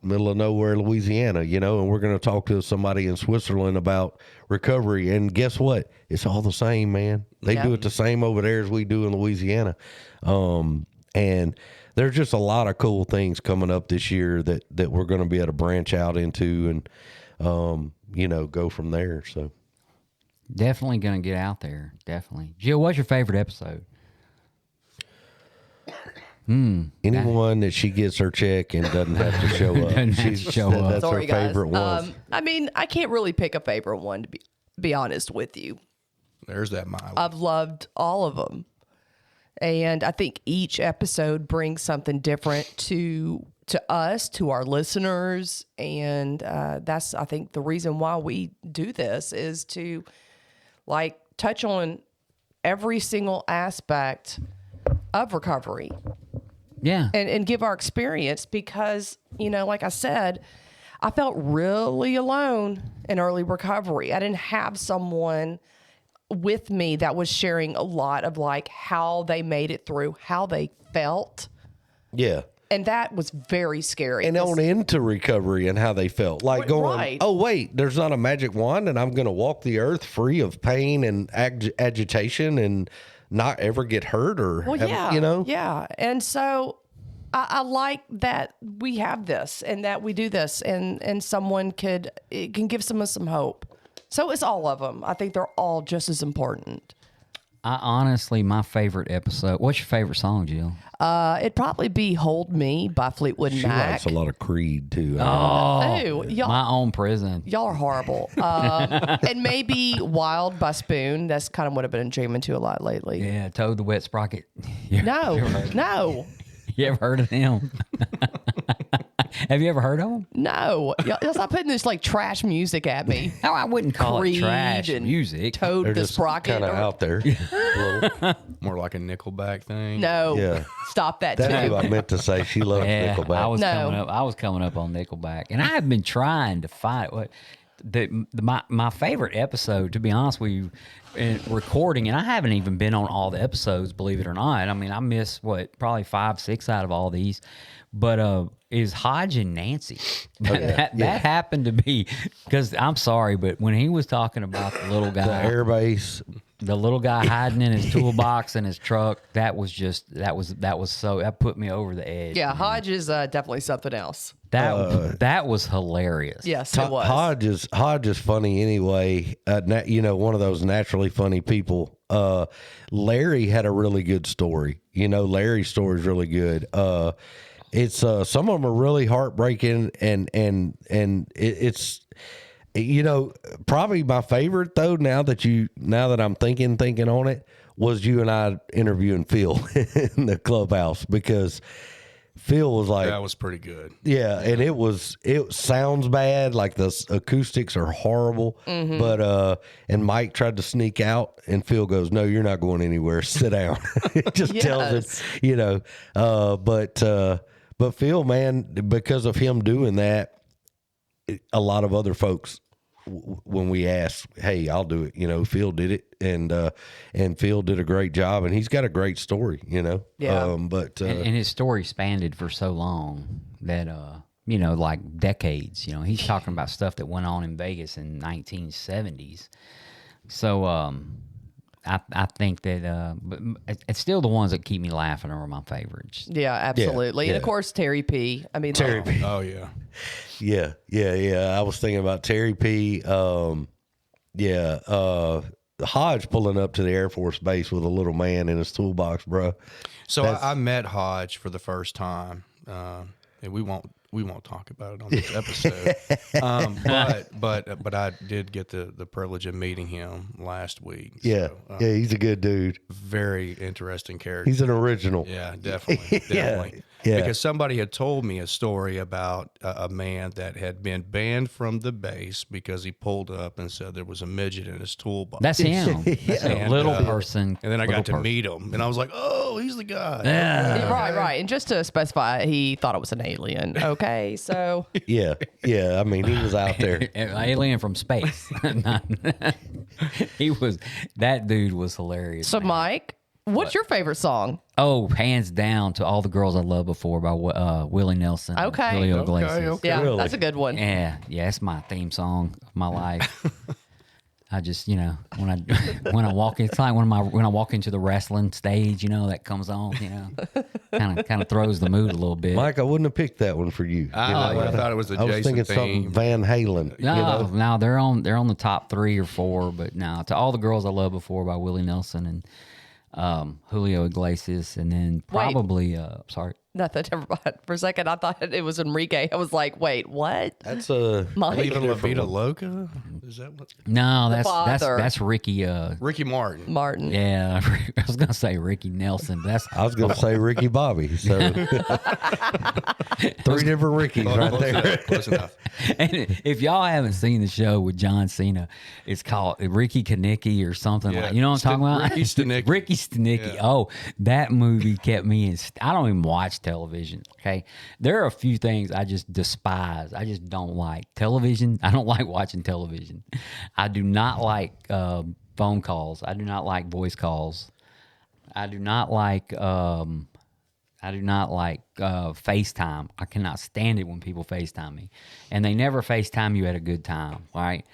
middle of nowhere, Louisiana, and we're going to talk to somebody in Switzerland about recovery. And guess what? It's all the same, man. They do it the same over there as we do in Louisiana. And there's just a lot of cool things coming up this year that we're going to be able to branch out into and, go from there. So. Definitely gonna get out there. Definitely. Jill, what's your favorite episode? Anyone that she gets her check and doesn't have to show up. Doesn't have to show up. That's Sorry, her favorite guys. one. I mean, I can't really pick a favorite one, to be honest with you. There's that mile. I've loved all of them. And I think each episode brings something different to us, to our listeners. And that's, I think, the reason why we do this is to, touch on every single aspect of recovery. Yeah. And give our experience because, like I said, I felt really alone in early recovery. I didn't have someone with me that was sharing a lot of how they made it through, how they felt. Yeah. And that was very scary. And on into recovery and how they felt. Like going, Right. oh, wait, there's not a magic wand and I'm going to walk the earth free of pain and agitation and not ever get hurt or, Yeah. And so I like that we have this and that we do this and someone it can give someone some hope. So it's all of them. I think they're all just as important. I honestly, my favorite episode. What's your favorite song, Jill? It'd probably be "Hold Me" by Fleetwood She Mac. likes a lot of Creed too. Oh, y'all, My Own Prison. y'all are horrible. And maybe "Wild" by Spoon. That's kind of what I've been jamming to a lot lately. Yeah, Toad the Wet Sprocket. No. You ever heard of them? Have you ever heard of them? No. Y'all stop putting this trash music at me. No, I wouldn't call Creed it trash and music. Toad They're the just Sprocket. kind of out there. A little. More like a Nickelback thing. No. Yeah. Stop that That's too. what I meant to say. She loves Yeah, Nickelback. I was No. coming up. I was coming up on Nickelback, and I have been trying to find what. my favorite episode, to be honest with you, in recording, and I haven't even been on all the episodes, believe it or not. I mean, I missed probably 5, 6 out of all these, but is Hodge and Nancy. That happened to be, because I'm sorry, but when he was talking about the little guy, the airbase, the little guy hiding in his toolbox in his truck, that put me over the edge. Yeah, Hodge is definitely something else. That was hilarious. Yes, it was. Hodge is funny anyway. One of those naturally funny people. Larry had a really good story. Larry's story is really good. It's some of them are really heartbreaking, and it's probably my favorite though. Now that I'm thinking on it, was you and I interviewing Phil in the clubhouse, because Phil was like, that was pretty good. Yeah, and it sounds bad, like the acoustics are horrible, but and Mike tried to sneak out, and Phil goes, "No, you're not going anywhere. Sit down." It just tells him, but Phil, man, because of him doing that, a lot of other folks, when we asked, "Hey, I'll do it," Phil did it, and Phil did a great job, and he's got a great story, Yeah. But and his story spanned for so long that like decades. He's talking about stuff that went on in Vegas in 1970s. So I think that but it's still the ones that keep me laughing are my favorites. Yeah, absolutely. Yeah. And of course, Terry P. I mean, Terry P. Oh yeah. Yeah. I was thinking about Terry P. Hodge pulling up to the Air Force Base with a little man in his toolbox, bro. So I met Hodge for the first time, and we won't talk about it on this episode. But I did get the privilege of meeting him last week. Yeah, so, he's a good dude. Very interesting character. He's an original. Yeah, definitely. Yeah. Because somebody had told me a story about a man that had been banned from the base because he pulled up and said there was a midget in his toolbox. That's him. That's a little person. And then I got to meet him, and I was like, "Oh, he's the guy." Yeah. Right. And just to specify, he thought it was an alien. Okay, so Yeah. I mean, he was out there. Alien from space. That dude was hilarious. so Mike, what's your favorite song? Oh, hands down, To All the Girls I Loved Before by Willie Nelson. Okay. Julio Iglesias. Okay. Yeah, Really? that's a good one. Yeah, it's my theme song of my life. I just, when I walk, it's like when I walk into the wrestling stage, that comes on, kind of throws the mood a little bit. Mike, I wouldn't have picked that one for you. I thought it was a I was Jason thinking theme. something Van Halen. No, they're on the top 3 or 4, but no, To All the Girls I Loved Before by Willie Nelson and Julio Iglesias, and then probably sorry. Nothing. Never mind. For a second, I thought it was Enrique. I was like, wait, what? That's a Mike? Even La Vida Loca? Is that what? No, father. that's Ricky. Ricky Martin. Martin. Yeah, I was gonna say Ricky Nelson. But I was going to say Ricky Bobby. So 3 different Rickies right there. Close enough. And if y'all haven't seen the show with John Cena, it's called Ricky Kanicki or something Yeah. like. You know what I'm talking about? Ricky Stenicki. Ricky Stenicki. Yeah. Oh, that movie kept me in. I don't even watch television. Okay, there are a few things I just despise. I just don't like television. I don't like watching television. I do not like phone calls. I do not like voice calls. I do not like FaceTime. I cannot stand it when people FaceTime me. And they never FaceTime you at a good time, right?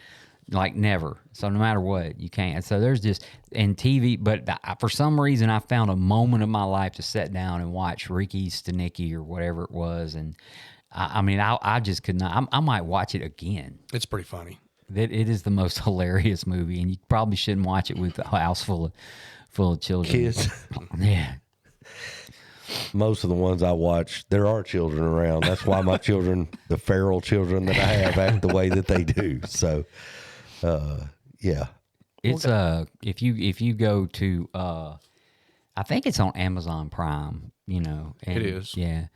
Like never. So no matter what, you can't. So there's just, and TV, but for some reason I found a moment of my life to sit down and watch Ricky Stenicki or whatever it was. And I just could not, I might watch it again. It's pretty funny. It is the most hilarious movie, and you probably shouldn't watch it with a house full of children. Kids. Yeah. Most of the ones I watch, there are children around. That's why my children, the feral children that I have, act the way that they do. So, yeah. It's if you go to I think it's on Amazon Prime, and, It is. Yeah.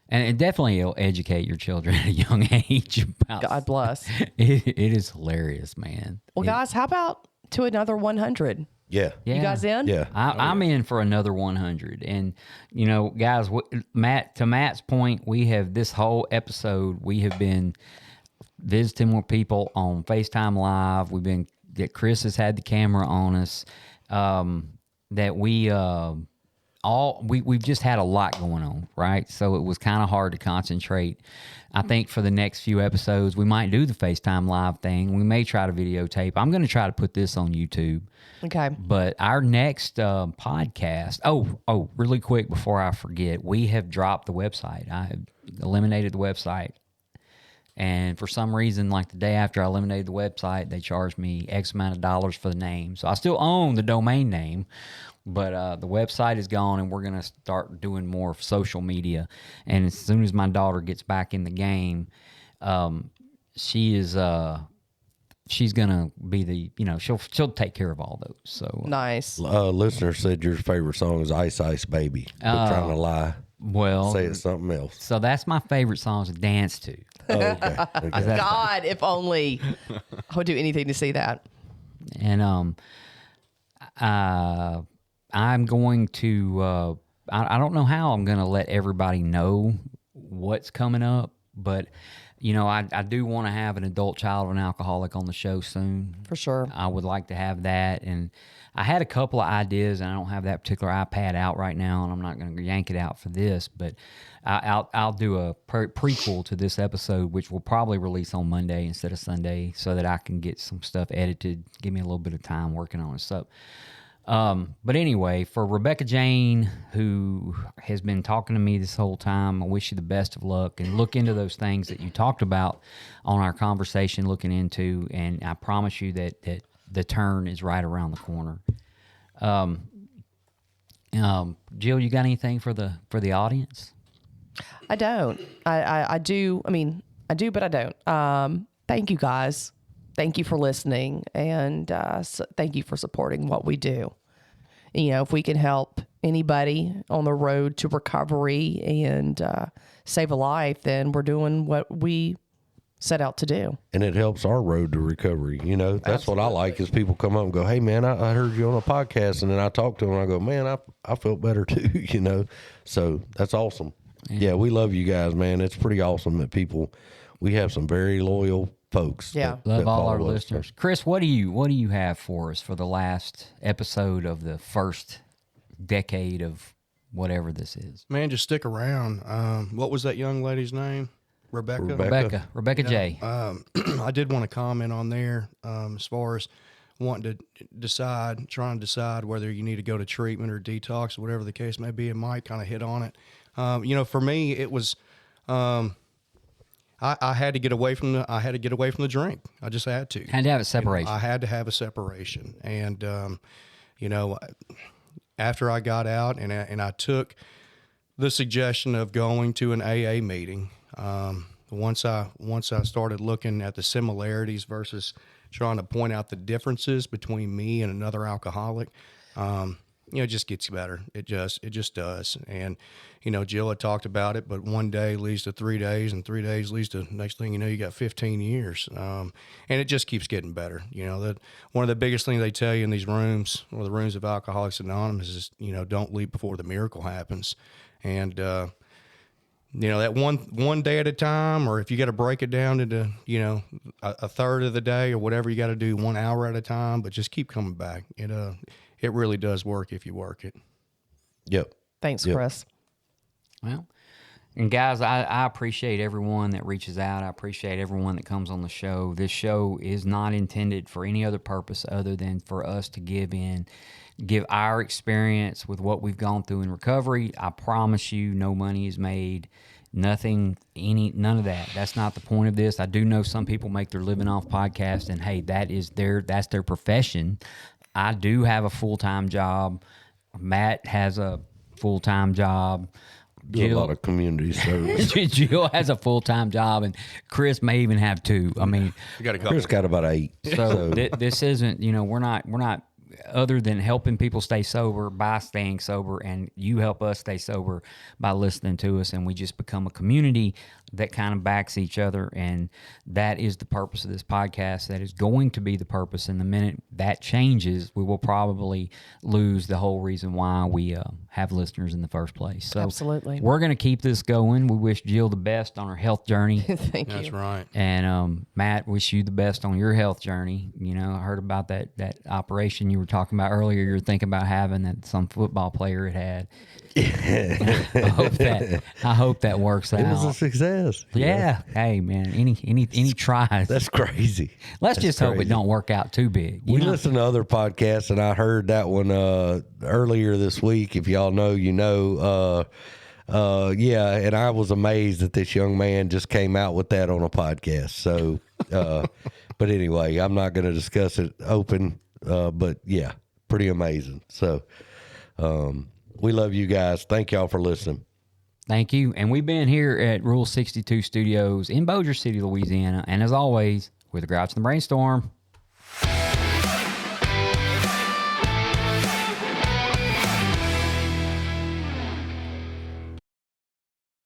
And it definitely will educate your children at a young age about God bless. it is hilarious, man. Well, guys, how about to another 100? Yeah. Yeah. You guys in? Yeah. I'm in for another 100. And, guys, to Matt's point, we have this whole episode, we have been visiting with people on FaceTime Live. That Chris has had the camera on us. That we've just had a lot going on, right? So it was kind of hard to concentrate. I think for the next few episodes, we might do the FaceTime Live thing. We may try to videotape. I'm going to try to put this on YouTube. Okay. But our next podcast, really quick before I forget, we have dropped the website. I have eliminated the website. And for some reason, like the day after I eliminated the website, they charged me X amount of dollars for the name. So I still own the domain name, but the website is gone, and we're going to start doing more social media. And as soon as my daughter gets back in the game, she's going to be she'll take care of all those. So Nice. Listener said your favorite song is Ice Ice Baby. Quit trying to lie. Well, Say it's something else. so that's my favorite song to dance to. Oh, okay. Okay. God, if only I would do anything to see that. And I'm going to I don't know how I'm going to let everybody know what's coming up, but I do want to have an adult child of an alcoholic on the show soon. For sure. I would like to have that, and I had a couple of ideas, and I don't have that particular iPad out right now, and I'm not going to yank it out for this, but I'll do a prequel to this episode, which will probably release on Monday instead of Sunday, so that I can get some stuff edited. Give me a little bit of time working on it. So, but anyway, for Rebecca Jane, who has been talking to me this whole time, I wish you the best of luck, and look into those things that you talked about on our conversation, looking into, and I promise you that the turn is right around the corner. Jill, you got anything for the audience? I don't. I do. I mean, I do, but I don't. Thank you guys. Thank you for listening, and thank you for supporting what we do. If we can help anybody on the road to recovery and save a life, then we're doing what we set out to do. And it helps our road to recovery. That's what I like is people come up and go, hey, man, I heard you on a podcast. And then I talk to them and I go, man, I felt better too, So that's awesome. Yeah, we love you guys, man. It's pretty awesome that we have some very loyal folks. Yeah. Love all our listeners. Chris, what do you have for us for the last episode of the first decade of whatever this is? Man, just stick around. What was that young lady's name? Rebecca J. I did want to comment on there as far as wanting to trying to decide whether you need to go to treatment or detox or whatever the case may be. It might kind of hit on it. For me, it was I had to get away from the drink. I just had to. Had to have a separation. I had to have a separation, and after I got out and I took the suggestion of going to an AA meeting. Once I started looking at the similarities versus trying to point out the differences between me and another alcoholic, it just gets better. It just does. And, Jill had talked about it, but one day leads to 3 days, and 3 days leads to next thing you know, you got 15 years. And it just keeps getting better. That one of the biggest things they tell you in these rooms, or the rooms of Alcoholics Anonymous, is, don't leave before the miracle happens. And, that one day at a time, or if you got to break it down into, a third of the day or whatever you got to do, 1 hour at a time, but just keep coming back. It really does work if you work it. Yep. Thanks, Chris. Well, and guys, I appreciate everyone that reaches out. I appreciate everyone that comes on the show. This show is not intended for any other purpose other than for us to give our experience with what we've gone through in recovery. I promise you, no money is made. None of that. That's not the point of this. I do know some people make their living off podcasts, and hey, that's their profession. I do have a full-time job. Matt has a full-time job. Do a lot of community service. Jill has a full-time job, and Chris may even have two. I mean, Chris got about 8. So this isn't, we're not other than helping people stay sober by staying sober, and you help us stay sober by listening to us, and we just become a community that kind of backs each other. And that is the purpose of this podcast. That is going to be the purpose. And the minute that changes, we will probably lose the whole reason why we have listeners in the first place. So Absolutely. we're going to keep this going. We wish Jill the best on her health journey. Thank That's you. right. And Matt, wish you the best on your health journey. You know, I heard about that operation you were talking about earlier. You're thinking about having that some football player had. I hope that works out. It was a success. Yeah. Hey, man. Any tries? That's crazy. Let's just hope it crazy. don't work out too big. We listen to other podcasts, and I heard that one earlier this week. If y'all know, you know. Yeah, and I was amazed that this young man just came out with that on a podcast. So, but anyway, I'm not going to discuss it open. But yeah, pretty amazing. So, we love you guys. Thank y'all for listening. Thank you. And we've been here at Rule 62 Studios in Bossier City, Louisiana. And as always, we're the Grouch and the Brainstorm.